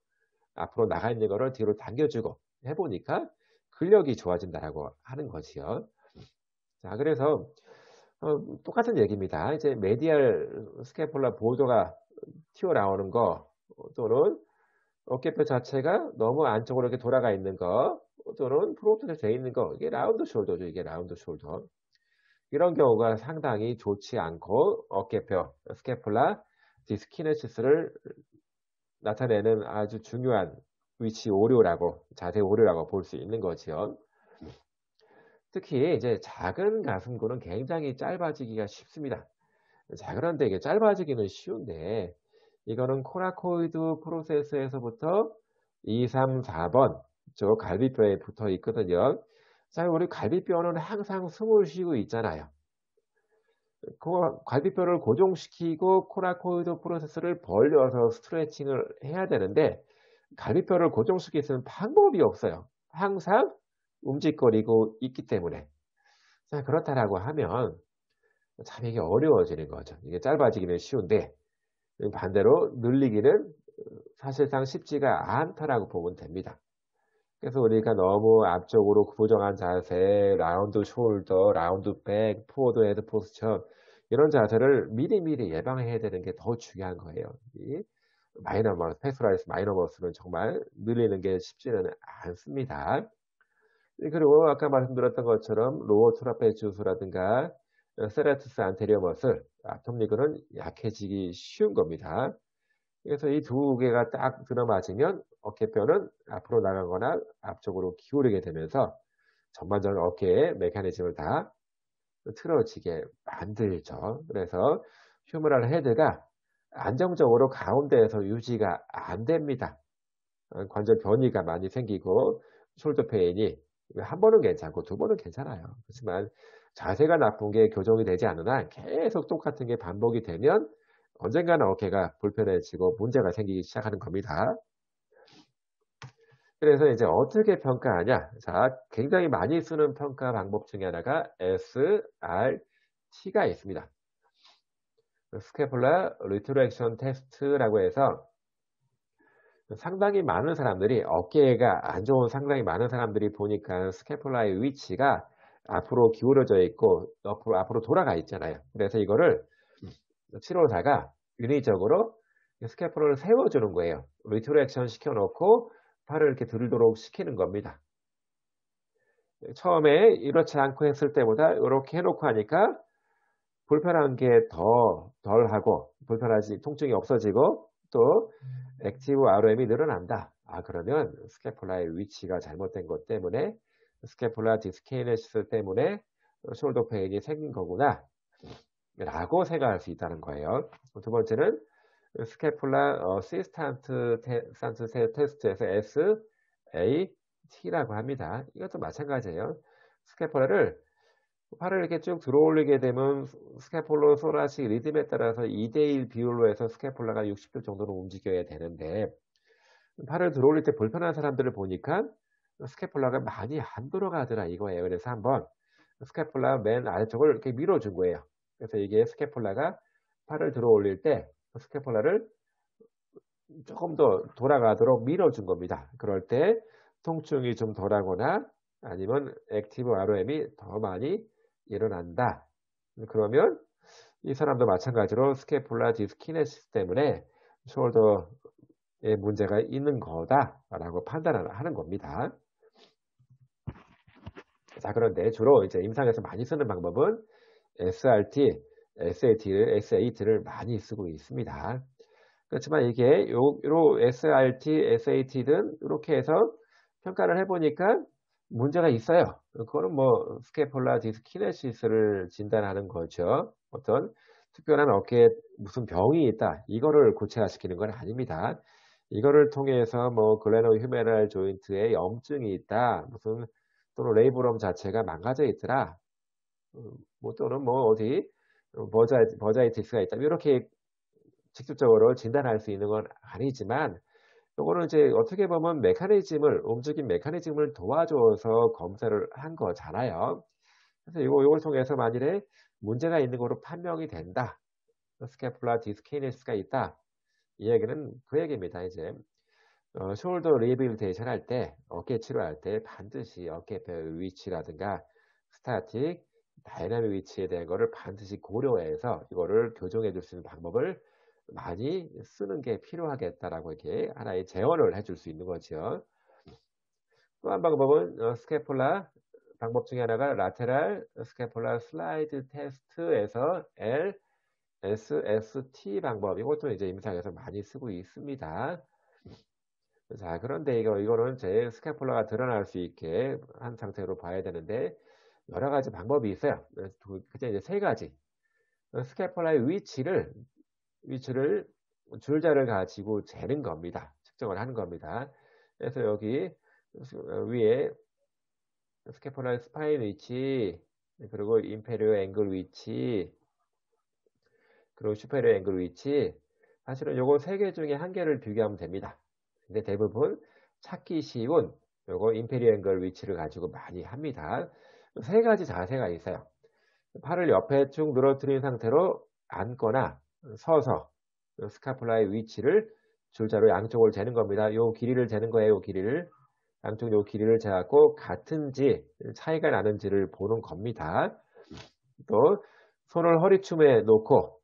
앞으로 나가 있는 거를 뒤로 당겨주고 해보니까 근력이 좋아진다라고 하는 거지요. 자, 그래서 똑같은 얘기입니다. 이제 메디얼 스캐폴라 보조가 튀어나오는 거 또는 어깨뼈 자체가 너무 안쪽으로 이렇게 돌아가 있는 거 또는 프론트에 돼 있는 거 이게 라운드 숄더죠. 이게 라운드 숄더. 이런 경우가 상당히 좋지 않고 어깨뼈 스캐폴라 디스키네시스를 나타내는 아주 중요한 위치 오류라고 자세 오류라고 볼 수 있는 거지요. 특히 이제 작은 가슴골은 굉장히 짧아지기가 쉽습니다. 자, 그런데 이게 짧아지기는 쉬운데 이거는 코라코이드 프로세스에서부터 2, 3, 4번 저 갈비뼈에 붙어 있거든요. 자, 우리 갈비뼈는 항상 숨을 쉬고 있잖아요. 그 갈비뼈를 고정시키고 코라코이드 프로세스를 벌려서 스트레칭을 해야 되는데 갈비뼈를 고정시킬 수 있는 방법이 없어요. 항상 움직거리고 있기 때문에. 자, 그렇다라고 하면 참 이게 어려워지는 거죠. 이게 짧아지기는 쉬운데 반대로 늘리기는 사실상 쉽지가 않다라고 보면 됩니다. 그래서 우리가 너무 앞쪽으로 구부정한 자세, 라운드 숄더, 라운드 백, 포워드 헤드 포스처 이런 자세를 미리미리 예방해야 되는 게 더 중요한 거예요. 이 마이너 머스, 페스라이스 마이너 머스는 정말 늘리는 게 쉽지는 않습니다. 그리고 아까 말씀드렸던 것처럼 로어 트라페지우스라든가 세라투스 안테리어 머슬, 아톰리그는 약해지기 쉬운 겁니다. 그래서 이 두 개가 딱 들어맞으면 어깨뼈는 앞으로 나가거나 앞쪽으로 기울이게 되면서 전반적인 어깨의 메커니즘을 다 틀어지게 만들죠. 그래서 휴머럴 헤드가 안정적으로 가운데에서 유지가 안 됩니다. 관절 변이가 많이 생기고 숄더 페인이 한 번은 괜찮고 두 번은 괜찮아요. 그렇지만 자세가 나쁜 게 교정이 되지 않는 한 계속 똑같은 게 반복이 되면 언젠가는 어깨가 불편해지고 문제가 생기기 시작하는 겁니다. 그래서 이제 어떻게 평가하냐? 자, 굉장히 많이 쓰는 평가 방법 중에 하나가 SRT가 있습니다. 스캐폴라 리트랙션 테스트라고 해서 상당히 많은 사람들이 어깨가 안 좋은 상당히 많은 사람들이 보니까 스캐폴라의 위치가 앞으로 기울어져 있고 앞으로 돌아가 있잖아요. 그래서 이거를 치료사가 인위적으로 스캐폴라를 세워주는 거예요. 리트랙션 시켜놓고 팔을 이렇게 들도록 시키는 겁니다. 처음에 이렇지 않고 했을 때보다 이렇게 해놓고 하니까 불편한 게 더 덜하고 불편하지 통증이 없어지고 또 액티브 ROM이 늘어난다. 그러면 스캐폴라의 위치가 잘못된 것 때문에 스캐폴라 디스키네시스 때문에 숄더 페인이 생긴 거구나 라고 생각할 수 있다는 거예요. 두 번째는 스캐폴라 시스탄트 테스트에서 SAT라고 합니다. 이것도 마찬가지예요. 스캐폴라를 팔을 이렇게 쭉 들어올리게 되면 스캐폴라 소라식 리듬에 따라서 2대1 비율로 해서 스캐폴라가 60도 정도로 움직여야 되는데 팔을 들어올릴 때 불편한 사람들을 보니까 스캐폴라가 많이 안 돌아가더라 이거예요. 그래서 한번 스캐폴라 맨 아래쪽을 이렇게 밀어준 거예요. 그래서 이게 스캐폴라가 팔을 들어올릴 때 스캐폴라를 조금 더 돌아가도록 밀어준 겁니다. 그럴 때 통증이 좀 덜하거나 아니면 액티브 ROM이 더 많이 일어난다. 그러면 이 사람도 마찬가지로 스캐폴라 디스키네시스 때문에 숄더에 문제가 있는 거다라고 판단하는 겁니다. 자, 그런데 주로 이제 임상에서 많이 쓰는 방법은 SRT, SAT를 많이 쓰고 있습니다. 그렇지만 이게 요 SRT, SAT든 이렇게 해서 평가를 해보니까 문제가 있어요. 그거는 뭐 스캐폴라 디스키네시스를 진단하는 거죠. 어떤 특별한 어깨에 무슨 병이 있다. 이거를 구체화시키는 건 아닙니다. 이거를 통해서 뭐 글레노 휴메랄 조인트에 염증이 있다. 무슨 또는 레이브럼 자체가 망가져 있더라. 뭐 또는 뭐 어디 버자이티스가 있다. 이렇게 직접적으로 진단할 수 있는 건 아니지만 요거는 이제 어떻게 보면 움직임 메커니즘을 도와줘서 검사를 한 거잖아요. 그래서 요걸 통해서 만일에 문제가 있는 거로 판명이 된다. 스캐플라 디스키네시스가 있다. 이 얘기는 그 얘기입니다. 이제 숄더 리빌테이션 할 때, 어깨 치료할 때 반드시 어깨뼈의 위치라든가 스타틱, 다이나믹 위치에 대한 거를 반드시 고려해서 이거를 교정해 줄 수 있는 방법을 많이 쓰는 게 필요하겠다라고 이렇게 하나의 제언을 해줄 수 있는 거죠. 또 한 방법은 스캐폴라 방법 중에 하나가 라테랄 스캐폴라 슬라이드 테스트에서 LSST 방법. 이것도 이제 임상에서 많이 쓰고 있습니다. 자, 그런데 이거는 제 스캐폴라가 드러날 수 있게 한 상태로 봐야 되는데 여러 가지 방법이 있어요. 그게 이제 세 가지. 스캐폴라의 위치를 줄자를 가지고 재는 겁니다. 측정을 하는 겁니다. 그래서 여기 위에 스캐폴라의 스파인 위치, 그리고 인페리어 앵글 위치, 그리고 슈페리어 앵글 위치. 사실은 요거 세 개 중에 한 개를 비교하면 됩니다. 근데 대부분 찾기 쉬운 요거 인페리어 앵글 위치를 가지고 많이 합니다. 세 가지 자세가 있어요. 팔을 옆에 쭉 늘어뜨린 상태로 앉거나 서서 스카폴라의 위치를 줄자로 양쪽을 재는 겁니다. 요 길이를 재는 거예요. 요 길이를. 양쪽 요 길이를 재갖고 같은지 차이가 나는지를 보는 겁니다. 또 손을 허리춤에 놓고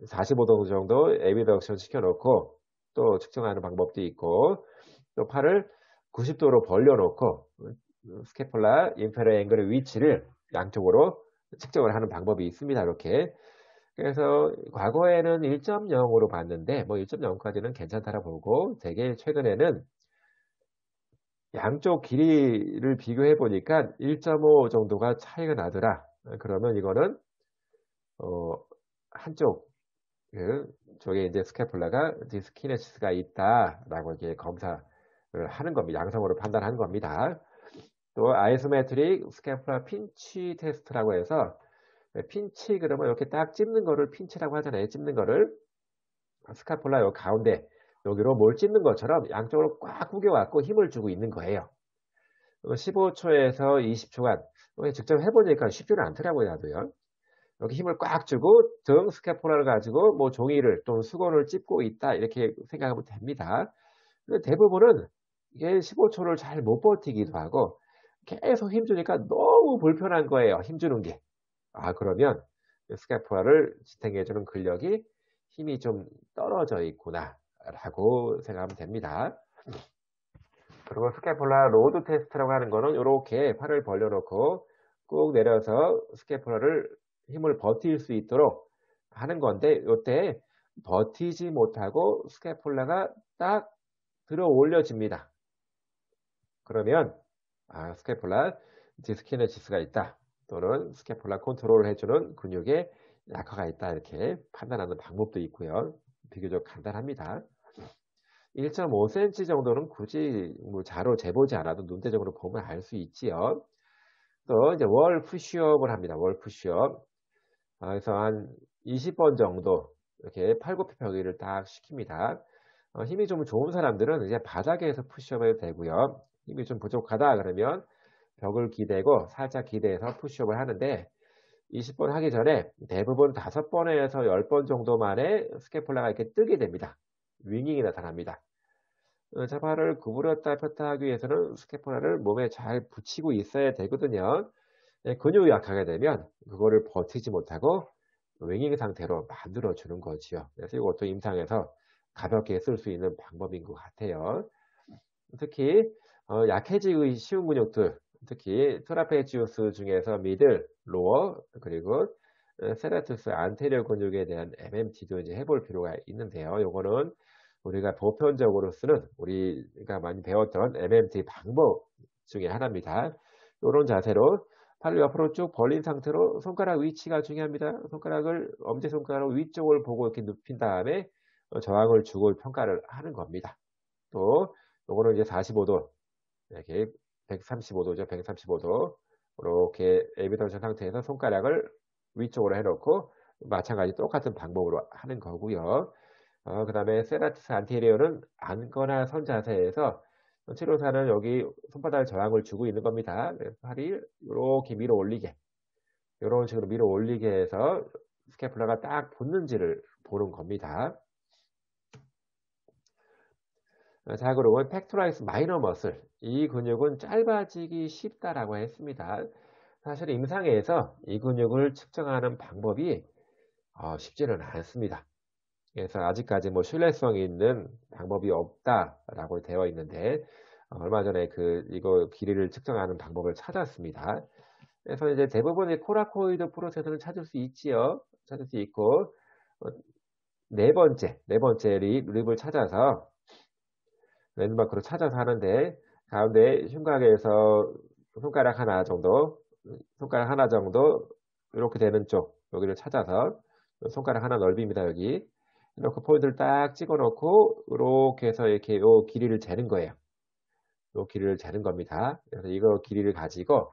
45도 정도 에비덕션 시켜놓고 또 측정하는 방법도 있고 또 팔을 90도로 벌려놓고 스캐폴라 인페리어 앵글의 위치를 양쪽으로 측정을 하는 방법이 있습니다. 이렇게. 그래서 과거에는 1.0으로 봤는데 뭐 1.0까지는 괜찮다라 보고 되게 최근에는 양쪽 길이를 비교해 보니까 1.5 정도가 차이가 나더라. 그러면 이거는 한쪽 저게 이제 스캐폴라가 디스키네시스가 있다라고 이렇게 검사를 하는 겁니다. 양성으로 판단하는 겁니다. 또 아이소메트릭 스캐폴라 핀치 테스트라고 해서 핀치 그러면 이렇게 딱 찝는 거를 핀치라고 하잖아요. 찝는 거를 스카폴라 요 가운데 여기로 뭘 찝는 것처럼 양쪽으로 꽉 구겨갖고 힘을 주고 있는 거예요. 15초에서 20초간 직접 해보니까 쉽지는 않더라고요. 나도요. 여기 힘을 꽉 주고 등 스캐폴라를 가지고 뭐 종이를 또는 수건을 찝고 있다 이렇게 생각하면 됩니다. 근데 대부분은 이게 15초를 잘 못 버티기도 하고 계속 힘주니까 너무 불편한 거예요. 힘주는 게. 그러면 스캐폴라를 지탱해주는 근력이 힘이 좀 떨어져 있구나 라고 생각하면 됩니다. 그리고 스캐폴라 로드 테스트라고 하는 거는 이렇게 팔을 벌려놓고 꾹 내려서 스캐폴라를 힘을 버틸 수 있도록 하는 건데 이때 버티지 못하고 스캐폴라가 딱 들어 올려집니다. 그러면 스캐폴라 디스키네시스가 있다. 또는 스캐폴라 컨트롤을 해주는 근육에 약화가 있다. 이렇게 판단하는 방법도 있고요. 비교적 간단합니다. 1.5cm 정도는 굳이 뭐 자로 재보지 않아도 눈대적으로 보면 알 수 있지요. 또 이제 월 푸시업을 합니다. 월 푸시업. 그래서 한 20번 정도 이렇게 팔굽혀펴기를 딱 시킵니다. 힘이 좀 좋은 사람들은 이제 바닥에서 푸시업 해도 되고요. 힘이 좀 부족하다 그러면 벽을 기대고 살짝 기대서 푸시업을 하는데 20번 하기 전에 대부분 5번에서 10번 정도 만에 스캐폴라가 이렇게 뜨게 됩니다. 윙잉이 나타납니다. 자발을 구부렸다 폈다 하기 위해서는 스캐폴라를 몸에 잘 붙이고 있어야 되거든요. 근육이 약하게 되면 그거를 버티지 못하고 윙잉 상태로 만들어 주는 거지요. 그래서 이것도 임상에서 가볍게 쓸 수 있는 방법인 것 같아요. 특히 약해지기 쉬운 근육들, 특히 트라페지우스 중에서 미들, 로어, 그리고 세라투스 안테리어 근육에 대한 MMT도 이제 해볼 필요가 있는데요. 요거는 우리가 보편적으로 쓰는 우리가 많이 배웠던 MMT 방법 중에 하나입니다. 이런 자세로 팔을 옆으로 쭉 벌린 상태로 손가락 위치가 중요합니다. 손가락을 엄지손가락 위쪽을 보고 이렇게 눕힌 다음에 저항을 주고 평가를 하는 겁니다. 또 요거는 이제 45도 이렇게 135도죠. 135도 이렇게 엘리베이터 상태에서 손가락을 위쪽으로 해놓고 마찬가지 똑같은 방법으로 하는 거고요. 그 다음에 세라투스 안테리어는 앉거나 선 자세에서 치료사는 여기 손바닥에 저항을 주고 있는 겁니다. 팔이 이렇게 밀어 올리게 이런 식으로 밀어 올리게 해서 스캐플라가 딱 붙는지를 보는 겁니다. 자, 그러면 팩토라이스 마이너 머슬 이 근육은 짧아지기 쉽다라고 했습니다. 사실 임상에서 이 근육을 측정하는 방법이 쉽지는 않습니다. 그래서 아직까지 뭐 신뢰성이 있는 방법이 없다라고 되어 있는데 얼마 전에 이거 길이를 측정하는 방법을 찾았습니다. 그래서 이제 대부분의 코라코이드 프로세서는 찾을 수 있지요. 찾을 수 있고 네 번째 립을 찾아서 랜드마크로 찾아서 하는데 가운데 흉곽에서 손가락 하나 정도 이렇게 되는 쪽 여기를 찾아서 손가락 하나 넓입니다. 여기 이렇게 포인트를 딱 찍어 놓고 이렇게 해서 이렇게 요 길이를 재는 거예요. 요 길이를 재는 겁니다. 그래서 이거 길이를 가지고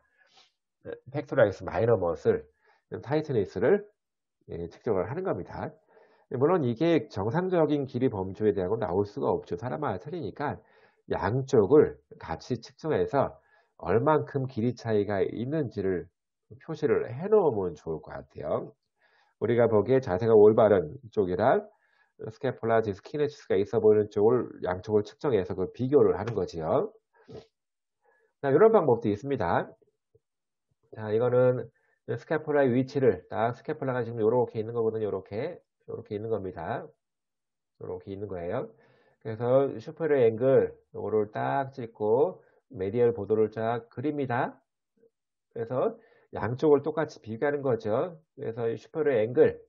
팩토라이스 마이너 머슬 타이트니스를 측정을 하는 겁니다. 물론 이게 정상적인 길이 범주에 대하고 나올 수가 없죠. 사람마다 틀리니까 양쪽을 같이 측정해서 얼만큼 길이 차이가 있는지를 표시를 해 놓으면 좋을 것 같아요. 우리가 보기에 자세가 올바른 쪽이랑 스캐폴라 디스키네시스가 있어 보이는 쪽을 양쪽을 측정해서 그 비교를 하는 거지요. 자, 이런 방법도 있습니다. 자, 이거는 스캐폴라의 위치를 딱 스캐폴라가 지금 이렇게 있는 거거든요. 이렇게 있는 겁니다. 이렇게 있는 거예요. 그래서 슈퍼리어 앵글 요거를 딱 찍고 메디얼 보도를 쫙 그립니다. 그래서 양쪽을 똑같이 비교하는 거죠. 그래서 슈퍼리어 앵글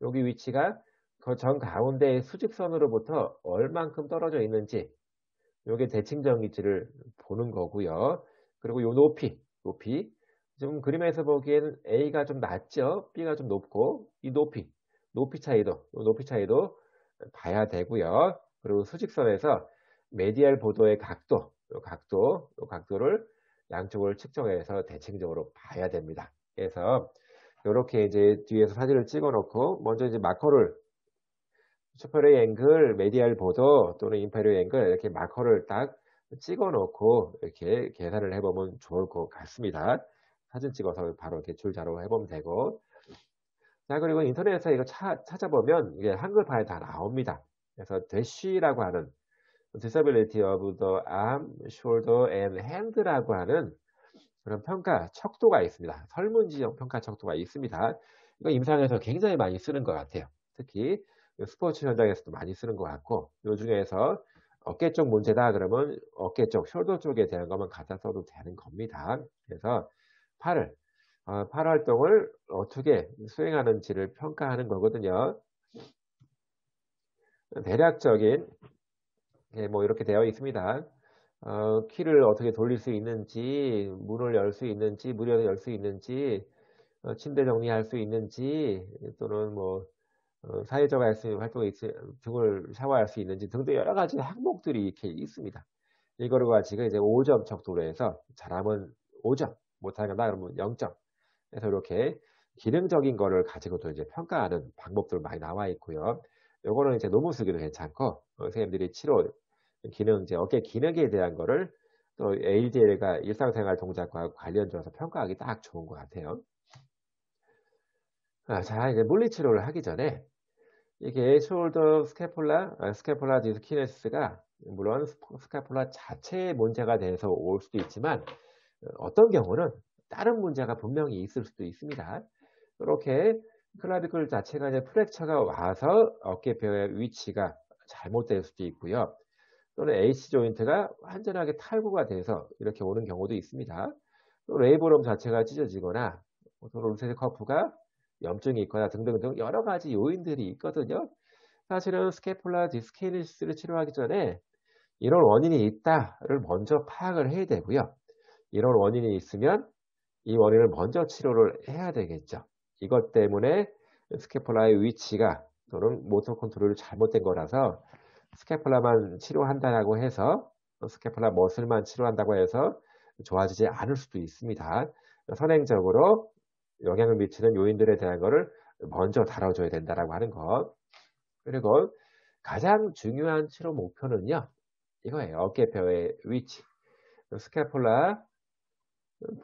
여기 위치가 그 정 가운데 수직선으로부터 얼만큼 떨어져 있는지 요게 대칭점 위치를 보는 거고요. 그리고 요 높이 지금 그림에서 보기에는 A가 좀 낮죠. B가 좀 높고 이 높이 차이도 봐야 되고요. 그리고 수직선에서 메디얼 보도의 각도를 양쪽을 측정해서 대칭적으로 봐야 됩니다. 그래서 이렇게 이제 뒤에서 사진을 찍어 놓고 먼저 이제 마커를 슈퍼리어 앵글, 메디얼 보도 또는 인페리어 앵글 이렇게 마커를 딱 찍어 놓고 이렇게 계산을 해보면 좋을 것 같습니다. 사진 찍어서 바로 이렇게 줄자로 해보면 되고. 자, 그리고 인터넷에서 이거 찾아보면 이게 한글판에 다 나옵니다. 그래서 DASH라고 하는 Disability of the Arm, Shoulder and Hand라고 하는 그런 평가 척도가 있습니다. 설문지형 평가 척도가 있습니다. 이거 임상에서 굉장히 많이 쓰는 것 같아요. 특히 스포츠 현장에서도 많이 쓰는 것 같고 이 중에서 어깨 쪽 문제다 그러면 어깨 쪽, 숄더 쪽에 대한 것만 갖다 써도 되는 겁니다. 그래서 팔 활동을 어떻게 수행하는지를 평가하는 거거든요. 대략적인 뭐 이렇게 되어 있습니다. 키를 어떻게 돌릴 수 있는지, 문을 열 수 있는지, 무리해서 열 수 있는지, 침대 정리할 수 있는지, 또는 뭐 사회적 활동에 등을 샤워할 수 있는지 등등 여러 가지 항목들이 이렇게 있습니다. 이거를 가지고 이제 5점 척도로 해서 잘하면 5점, 못하면 그러면 0점. 그래서 이렇게 기능적인 거를 가지고도 이제 평가하는 방법들 많이 나와 있고요. 요거는 이제 논문 쓰기도 괜찮고, 선생님들이 치료 기능, 이제 어깨 기능에 대한 거를 또 ADL가 일상생활 동작과 관련돼서 평가하기 딱 좋은 것 같아요. 자, 이제 물리치료를 하기 전에 이게 숄더 스캐폴라 디스키네시스가 물론 스캐폴라 자체의 문제가 돼서 올 수도 있지만 어떤 경우는 다른 문제가 분명히 있을 수도 있습니다. 이렇게 클라비클 자체가 이제 프랙처가 와서 어깨뼈의 위치가 잘못될 수도 있고요. 또는 AC 조인트가 완전하게 탈구가 돼서 이렇게 오는 경우도 있습니다. 또 레이브럼 자체가 찢어지거나 또 룸세드 커프가 염증이 있거나 등등등 여러 가지 요인들이 있거든요. 사실은 스캐폴라 디스키네시스를 치료하기 전에 이런 원인이 있다를 먼저 파악을 해야 되고요. 이런 원인이 있으면 이 원인을 먼저 치료를 해야 되겠죠. 이것 때문에 스캐폴라의 위치가 또는 모터 컨트롤이 잘못된 거라서 스캐폴라만 치료한다라고 해서 스캐폴라 머슬만 치료한다고 해서 좋아지지 않을 수도 있습니다. 선행적으로 영향을 미치는 요인들에 대한 거를 먼저 다뤄줘야 된다라고 하는 것. 그리고 가장 중요한 치료 목표는요. 이거예요. 어깨뼈의 위치. 스캐폴라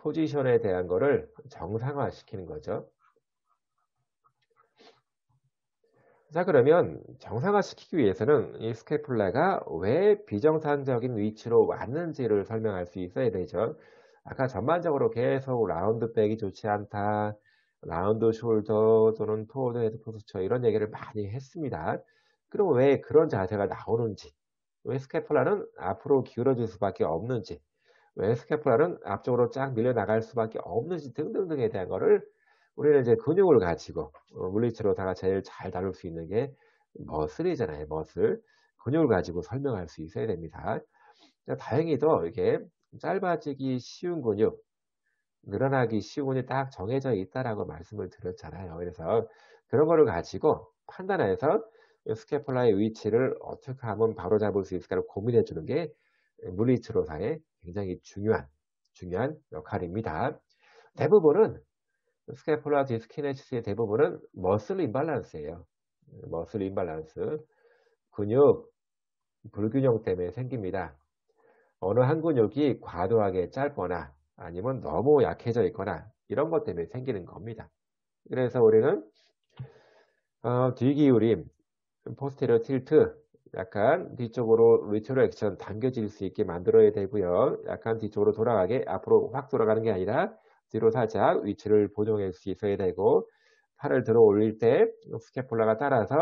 포지션에 대한 거를 정상화시키는 거죠. 자, 그러면 정상화시키기 위해서는 이 스캐폴라가 왜 비정상적인 위치로 왔는지를 설명할 수 있어야 되죠. 아까 전반적으로 계속 라운드백이 좋지 않다, 라운드 숄더 또는 토어드 헤드 포스처 이런 얘기를 많이 했습니다. 그럼 왜 그런 자세가 나오는지, 왜 스캐폴라는 앞으로 기울어질 수밖에 없는지, 왜 스캐폴라는 앞쪽으로 쫙 밀려 나갈 수밖에 없는지 등등등에 대한 거를 우리는 이제 근육을 가지고 물리치료사가 제일 잘 다룰 수 있는 게 머슬이잖아요. 머슬. 근육을 가지고 설명할 수 있어야 됩니다. 다행히도 이게 짧아지기 쉬운 근육, 늘어나기 쉬운 근육이 딱 정해져 있다라고 말씀을 드렸잖아요. 그래서 그런 거를 가지고 판단해서 스캐폴라의 위치를 어떻게 하면 바로 잡을 수 있을까를 고민해 주는 게 물리치료사의 굉장히 중요한 역할입니다. 대부분은 스캐폴라 디스키네시스의 대부분은 머슬 임발란스예요. 머슬 임발란스. 근육 불균형 때문에 생깁니다. 어느 한 근육이 과도하게 짧거나 아니면 너무 약해져 있거나 이런 것 때문에 생기는 겁니다. 그래서 우리는 뒤기울임, 포스테리어 틸트, 약간 뒤쪽으로 리트로 액션 당겨질 수 있게 만들어야 되고요. 약간 뒤쪽으로 돌아가게 앞으로 확 돌아가는 게 아니라 뒤로 살짝 위치를 보정할 수 있어야 되고 팔을 들어 올릴 때 스캐폴라가 따라서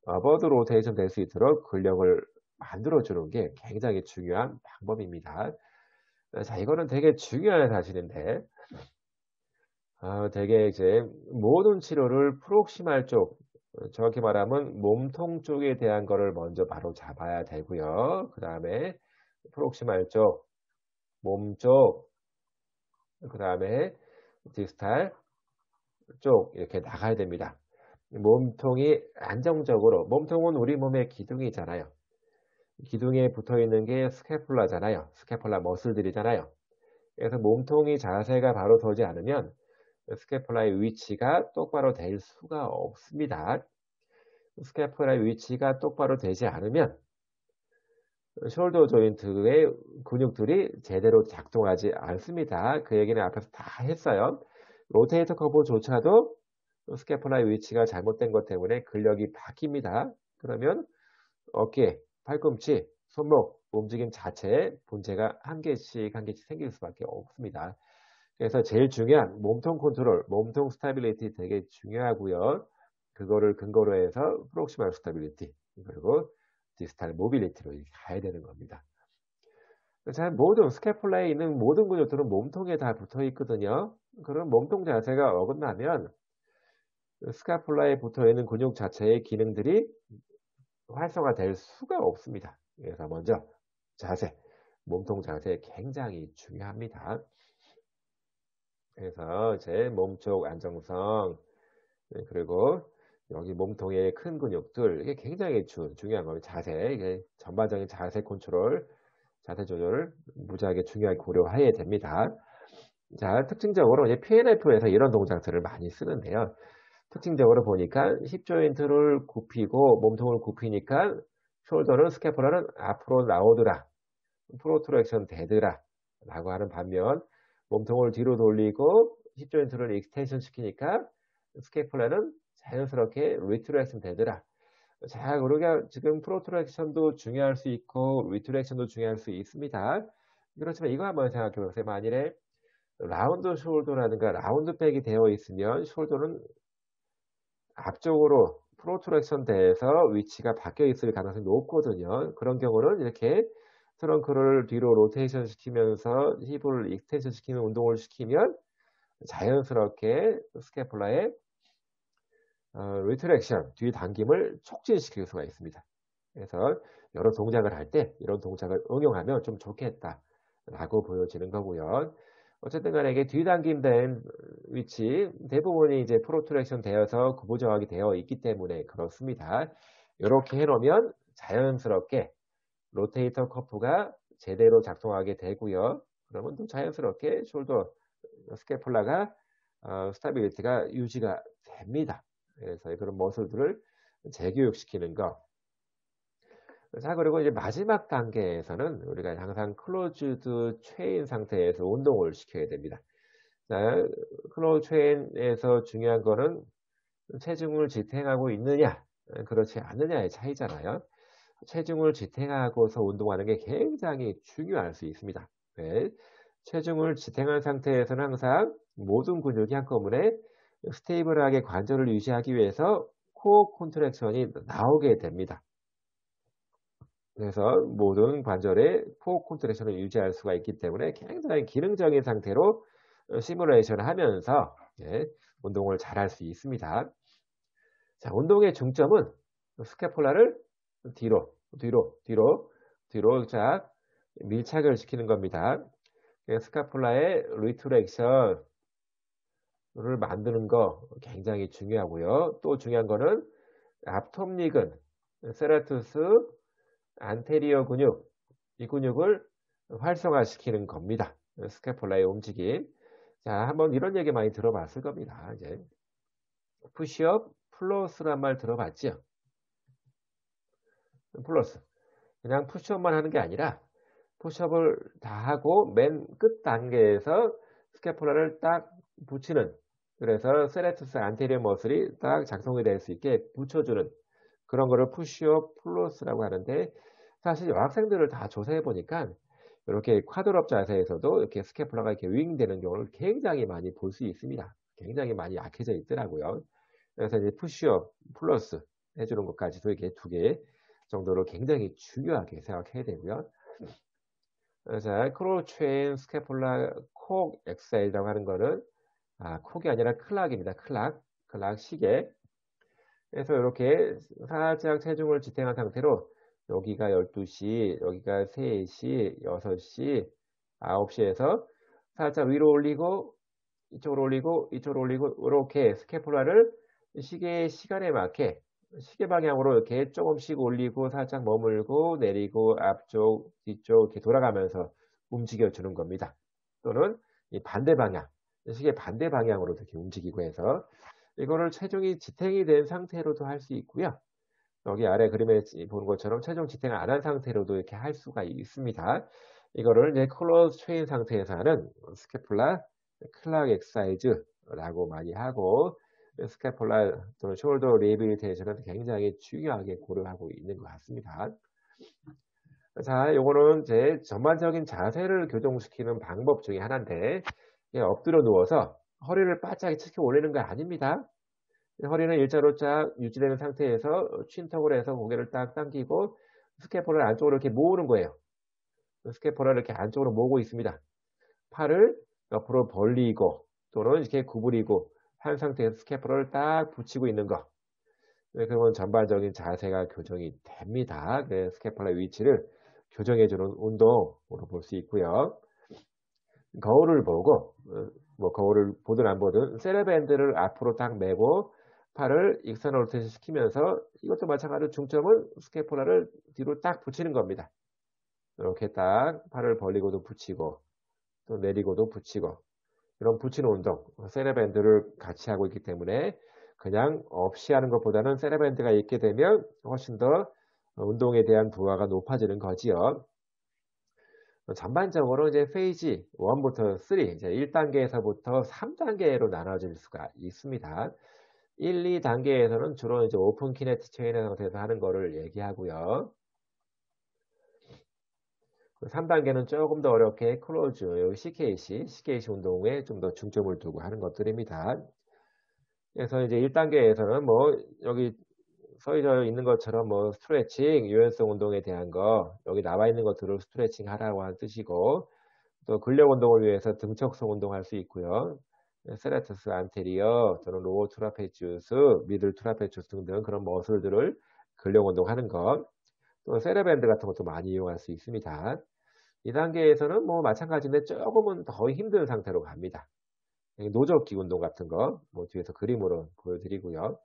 어버드 로테이션 될 수 있도록 근력을 만들어주는 게 굉장히 중요한 방법입니다. 자, 이거는 되게 중요한 사실인데 되게 이제 모든 치료를 프록시말 쪽, 정확히 말하면 몸통 쪽에 대한 거를 먼저 바로 잡아야 되고요. 그 다음에 프록시말 쪽, 몸 쪽, 그 다음에 디스탈 쪽 이렇게 나가야 됩니다. 몸통이 안정적으로, 몸통은 우리 몸의 기둥이잖아요. 기둥에 붙어 있는 게 스캐폴라잖아요. 스캐폴라 머슬들이잖아요. 그래서 몸통이 자세가 바로 서지 않으면 스캐폴라의 위치가 똑바로 될 수가 없습니다. 스캐폴라의 위치가 똑바로 되지 않으면 숄더 조인트의 근육들이 제대로 작동하지 않습니다. 그 얘기는 앞에서 다 했어요. 로테이터 커브조차도 스캐폴라의 위치가 잘못된 것 때문에 근력이 바뀝니다. 그러면 어깨, 팔꿈치, 손목, 움직임 자체에 문제가 한 개씩 생길 수밖에 없습니다. 그래서 제일 중요한 몸통 컨트롤, 몸통 스타빌리티 되게 중요하고요. 그거를 근거로 해서 프록시말 스타빌리티, 그리고 디스탈 모빌리티로 가야 되는 겁니다. 자, 모든 스캐폴라에 있는 모든 근육들은 몸통에 다 붙어 있거든요. 그럼 몸통 자세가 어긋나면 스캐폴라에 붙어 있는 근육 자체의 기능들이 활성화될 수가 없습니다. 그래서 먼저 자세, 몸통 자세 굉장히 중요합니다. 그래서 이제 몸쪽 안정성, 그리고 여기 몸통의 큰 근육들, 이게 굉장히 중요한 겁니다. 자세, 이게 전반적인 자세 컨트롤, 자세 조절을 무지하게 중요하게 고려해야 됩니다. 자, 특징적으로 이제 PNF에서 이런 동작들을 많이 쓰는데요. 특징적으로 보니까 힙 조인트를 굽히고 몸통을 굽히니까 숄더는 스캐폴라는 앞으로 나오더라. 프로트랙션 되더라. 라고 하는 반면 몸통을 뒤로 돌리고 힙 조인트를 익스텐션 시키니까 스캐폴라는 자연스럽게 리트랙션 되더라. 자, 우리가 지금 프로트랙션도 중요할 수 있고 리트랙션도 중요할 수 있습니다. 그렇지만 이거 한번 생각해 보세요. 만일에 라운드 숄더라든가 라운드백이 되어 있으면 숄더는 앞쪽으로 프로트랙션 돼서 위치가 바뀌어 있을 가능성이 높거든요. 그런 경우는 이렇게 트렁크를 뒤로 로테이션 시키면서 힙을 익스텐션 시키는 운동을 시키면 자연스럽게 스캐폴라의 리트렉션, 뒤 당김을 촉진시킬 수가 있습니다. 그래서 여러 동작을 할 때 이런 동작을 응용하면 좀 좋겠다라고 보여지는 거고요. 어쨌든 간에 이게 뒤당김된 위치 대부분이 이제 프로트랙션 되어서 구부정하게 되어 있기 때문에 그렇습니다. 이렇게 해놓으면 자연스럽게 로테이터 커프가 제대로 작동하게 되고요. 그러면 또 자연스럽게 숄더 스캐폴라가 스타빌리티가 유지가 됩니다. 그래서 그런 머슬들을 재교육시키는 거. 자, 그리고 이제 마지막 단계에서는 우리가 항상 클로즈드 체인 상태에서 운동을 시켜야 됩니다. 자, 클로즈 체인에서 중요한 거는 체중을 지탱하고 있느냐, 그렇지 않느냐의 차이잖아요. 체중을 지탱하고서 운동하는 게 굉장히 중요할 수 있습니다. 네. 체중을 지탱한 상태에서는 항상 모든 근육이 한꺼번에 스테이블하게 관절을 유지하기 위해서 코어 콘트랙션이 나오게 됩니다. 그래서 모든 관절의 코어 콘트랙션을 유지할 수가 있기 때문에 굉장히 기능적인 상태로 시뮬레이션을 하면서 운동을 잘 할 수 있습니다. 자, 운동의 중점은 스캐폴라를 뒤로 자 밀착을 시키는 겁니다. 스카폴라의 리트렉션을 만드는 거 굉장히 중요하고요. 또 중요한 거는 앞톱니근, 세라투스 안테리어 근육, 이 근육을 활성화시키는 겁니다. 스캐폴라의 움직임. 자, 한번 이런 얘기 많이 들어봤을 겁니다. 이제 푸시업 플러스란 말 들어봤죠? 플러스. 그냥 푸시업만 하는 게 아니라 푸시업을 다 하고 맨 끝 단계에서 스캐폴라를 딱 붙이는, 그래서 세레투스 안테리어 머슬이 딱 작동이 될 수 있게 붙여주는 그런 거를 푸시업 플러스라고 하는데, 사실 여학생들을 다 조사해 보니까 이렇게 쿼드럽 자세에서도 이렇게 스캐폴라가 이렇게 윙되는 경우를 굉장히 많이 볼 수 있습니다. 굉장히 많이 약해져 있더라고요. 그래서 이제 푸시업 플러스 해주는 것까지도 이렇게 2개 정도로 굉장히 중요하게 생각해야 되고요. 자, 크로체인 스캐폴라 콕 엑사이즈라고 하는 거는 콕이 아니라 클락입니다. 클락 시계. 그래서 이렇게 살짝 체중을 지탱한 상태로 여기가 12시, 여기가 3시, 6시, 9시에서 살짝 위로 올리고 이쪽으로 올리고 이쪽으로 올리고 이렇게 스캐폴라를 시계의 시간에 맞게 시계 방향으로 이렇게 조금씩 올리고 살짝 머물고 내리고 앞쪽 뒤쪽 이렇게 돌아가면서 움직여 주는 겁니다. 또는 이 반대 방향, 시계 반대 방향으로 이렇게 움직이고 해서 이거를 체중이 지탱이 된 상태로도 할 수 있고요. 여기 아래 그림에 보는 것처럼 체중 지탱을 안 한 상태로도 이렇게 할 수가 있습니다. 이거를 이제 클로즈 체인 상태에서 하는 스캐폴라 클락 엑사이즈라고 많이 하고, 스캐폴라 또는 숄더 리해빌리테이션은 굉장히 중요하게 고려하고 있는 것 같습니다. 자, 요거는 이제 전반적인 자세를 교정시키는 방법 중에 하나인데, 엎드려 누워서 허리를 바짝 치켜 올리는 건 아닙니다. 허리는 일자로 쫙 유지되는 상태에서 쉰턱을 해서 고개를 딱 당기고 스캐폴라를 안쪽으로 이렇게 모으는 거예요. 스캐폴라를 이렇게 안쪽으로 모으고 있습니다. 팔을 옆으로 벌리고 또는 이렇게 구부리고 한 상태에서 스캐폴라를 딱 붙이고 있는 거. 그러면 전반적인 자세가 교정이 됩니다. 스캐폴라 위치를 교정해주는 운동으로 볼 수 있고요. 거울을 보고, 뭐 거울을 보든 안 보든 세레밴드를 앞으로 딱 메고 팔을 익선 로테이션 시키면서, 이것도 마찬가지로 중점은 스캐폴라를 뒤로 딱 붙이는 겁니다. 이렇게 딱 팔을 벌리고도 붙이고 또 내리고도 붙이고, 이런 붙이는 운동, 세레밴드를 같이 하고 있기 때문에 그냥 없이 하는 것보다는 세레밴드가 있게 되면 훨씬 더 운동에 대한 부하가 높아지는 거지요. 전반적으로 이제 페이지 1부터 3, 이제 1단계에서부터 3단계로 나눠질 수가 있습니다. 1, 2단계에서는 주로 이제 오픈 키네틱 체인의 상태에서 하는 거를 얘기하고요. 3단계는 조금 더 어렵게 클로즈, CKC 운동에 좀 더 중점을 두고 하는 것들입니다. 그래서 이제 1단계에서는 뭐 여기 써져 있는 것처럼 뭐 스트레칭, 유연성 운동에 대한 거, 여기 나와 있는 것들을 스트레칭 하라고 하는 뜻이고, 또 근력 운동을 위해서 등척성 운동할 수 있고요. 세라투스 안테리어 또는 로어 트라페치우스, 미들 트라페치우스 등등 그런 머슬들을 근력 운동하는 것. 또 세레밴드 같은 것도 많이 이용할 수 있습니다. 2단계에서는 뭐 마찬가지인데 조금은 더 힘든 상태로 갑니다. 노젓기 운동 같은 거 뭐 뒤에서 그림으로 보여드리고요.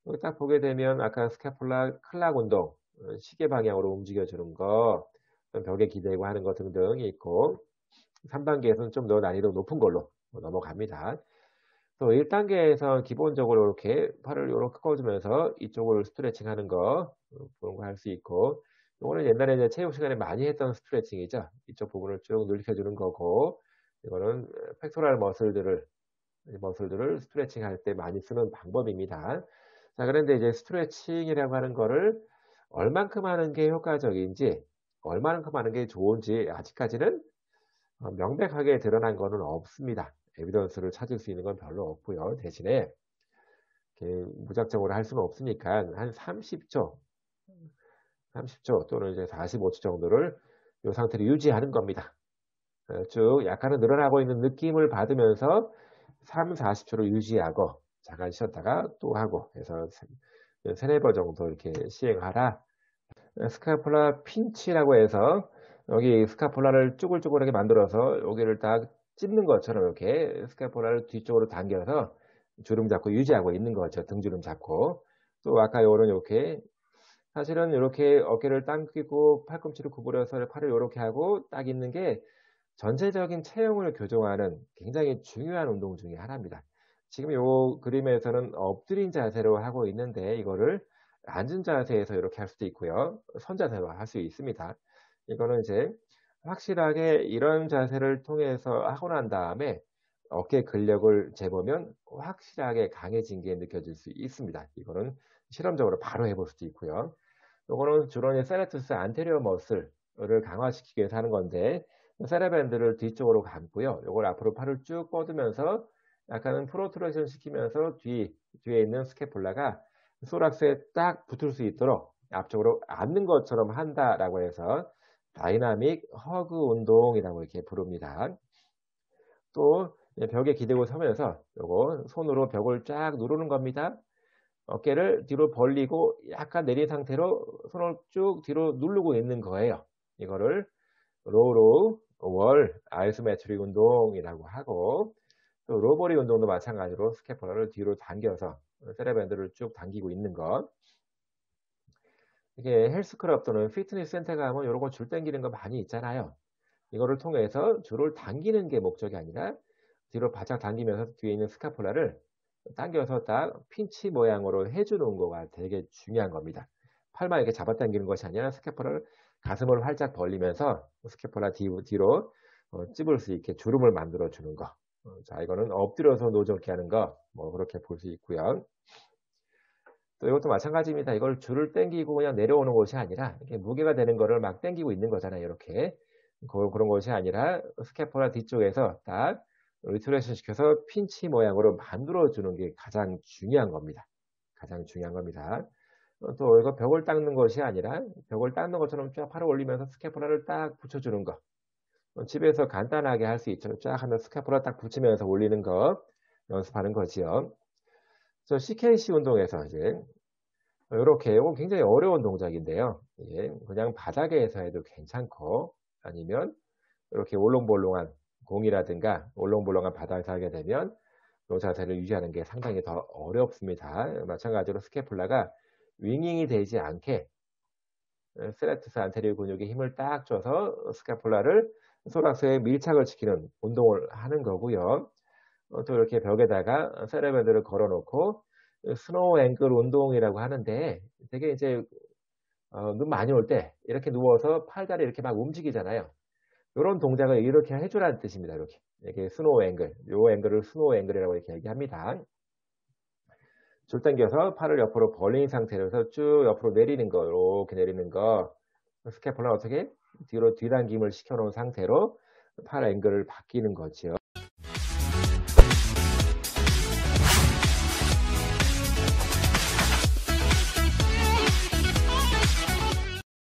여기 딱 보게 되면 아까 스캐폴라 클락 운동, 시계 방향으로 움직여 주는 거, 벽에 기대고 하는 거 등등이 있고 3단계에서는 좀 더 난이도 높은 걸로 넘어갑니다. 또 1단계에서 기본적으로 이렇게 팔을 요렇게 꺾어주면서 이쪽을 스트레칭 하는 거 그런 거 할 수 있고, 요거는 옛날에 이제 체육 시간에 많이 했던 스트레칭이죠. 이쪽 부분을 쭉 늘려 주는 거고, 이거는 팩토럴 머슬들을 스트레칭 할 때 많이 쓰는 방법입니다. 자, 그런데 이제 스트레칭이라고 하는 거를 얼만큼 하는 게 효과적인지, 얼만큼 하는 게 좋은지 아직까지는 명백하게 드러난 거는 없습니다. 에비던스를 찾을 수 있는 건 별로 없고요. 대신에 이렇게 무작정으로 할 수는 없으니까 한 30초 또는 이제 45초 정도를 이 상태를 유지하는 겁니다. 쭉 약간은 늘어나고 있는 느낌을 받으면서 3, 40초를 유지하고 잠깐 쉬었다가 또 하고 해서 3-4번 정도 이렇게 시행하라. 스카폴라 핀치라고 해서 여기 스카폴라를 쭈글쭈글하게 만들어서 여기를 딱 찝는 것처럼 이렇게 스카폴라를 뒤쪽으로 당겨서 주름 잡고 유지하고 있는 거죠. 등주름 잡고. 또 아까 요런 이렇게 사실은 이렇게 어깨를 당기고 팔꿈치를 구부려서 팔을 이렇게 하고 딱 있는 게 전체적인 체형을 교정하는 굉장히 중요한 운동 중에 하나입니다. 지금 요 그림에서는 엎드린 자세로 하고 있는데 이거를 앉은 자세에서 이렇게 할 수도 있고요. 선 자세로 할 수 있습니다. 이거는 이제 확실하게 이런 자세를 통해서 하고 난 다음에 어깨 근력을 재보면 확실하게 강해진 게 느껴질 수 있습니다. 이거는 실험적으로 바로 해볼 수도 있고요. 이거는 주로 세레투스 안테리어 머슬을 강화시키기 위해서 하는 건데 세레밴드를 뒤쪽으로 감고요. 이걸 앞으로 팔을 쭉 뻗으면서 약간은 프로트루션 시키면서 뒤에 있는 스캐폴라가 소락스에 딱 붙을 수 있도록 앞쪽으로 앉는 것처럼 한다라고 해서 다이나믹 허그 운동이라고 이렇게 부릅니다. 또 벽에 기대고 서면서 요거 손으로 벽을 쫙 누르는 겁니다. 어깨를 뒤로 벌리고 약간 내린 상태로 손을 쭉 뒤로 누르고 있는 거예요. 이거를 로우 월 아이소메트릭 운동이라고 하고, 또 로버리 운동도 마찬가지로 스캐폴라를 뒤로 당겨서 세레밴드를 쭉 당기고 있는 것. 이게 헬스클럽 또는 피트니스 센터 가면 이런 거 줄 당기는 거 많이 있잖아요. 이거를 통해서 줄을 당기는 게 목적이 아니라 뒤로 바짝 당기면서 뒤에 있는 스카폴라를 당겨서 딱 핀치 모양으로 해주는 거가 되게 중요한 겁니다. 팔만 이렇게 잡아당기는 것이 아니라 스캐폴라를 가슴을 활짝 벌리면서 스캐폴라 뒤로 찝을 수 있게 주름을 만들어 주는 거. 자, 이거는 엎드려서 노젓기 하는 거, 뭐 그렇게 볼 수 있고요. 또 이것도 마찬가지입니다. 이걸 줄을 당기고 그냥 내려오는 것이 아니라 이렇게 무게가 되는 거를 막 당기고 있는 거잖아요. 이렇게 그런 것이 아니라 스캐폴라 뒤쪽에서 딱 리트레이션 시켜서 핀치 모양으로 만들어 주는 게 가장 중요한 겁니다. 가장 중요한 겁니다. 또 이거 벽을 닦는 것이 아니라 벽을 닦는 것처럼 쫙 팔을 올리면서 스캐폴라를 딱 붙여주는 거. 집에서 간단하게 할 수 있죠. 쫙 하면 스캐폴라 딱 붙이면서 올리는 거 연습하는 거지요. 저 CKC 운동에서 이제 이렇게 이건 굉장히 어려운 동작인데요. 이게 그냥 바닥에서 해도 괜찮고 아니면 이렇게 올롱볼롱한 공이라든가 올롱볼롱한 바닥에서 하게 되면 이 자세를 유지하는 게 상당히 더 어렵습니다. 마찬가지로 스캐폴라가 윙잉이 되지 않게 세레투스 안테리어 근육에 힘을 딱 줘서 스캐폴라를 소락스에 밀착을 시키는 운동을 하는 거고요. 또 이렇게 벽에다가 세레밴드를 걸어 놓고 스노우 앵글 운동이라고 하는데 되게 이제 눈 많이 올 때 이렇게 누워서 팔다리 이렇게 막 움직이잖아요. 이런 동작을 이렇게 해주라는 뜻입니다. 이렇게 스노우 앵글, 요 앵글을 스노우 앵글이라고 이렇게 얘기합니다. 줄 당겨서 팔을 옆으로 벌린 상태에서 쭉 옆으로 내리는 거, 이렇게 내리는 거. 스캐폴라 어떻게 뒤로 뒤당김을 시켜놓은 상태로 팔 앵글을 바뀌는 거죠.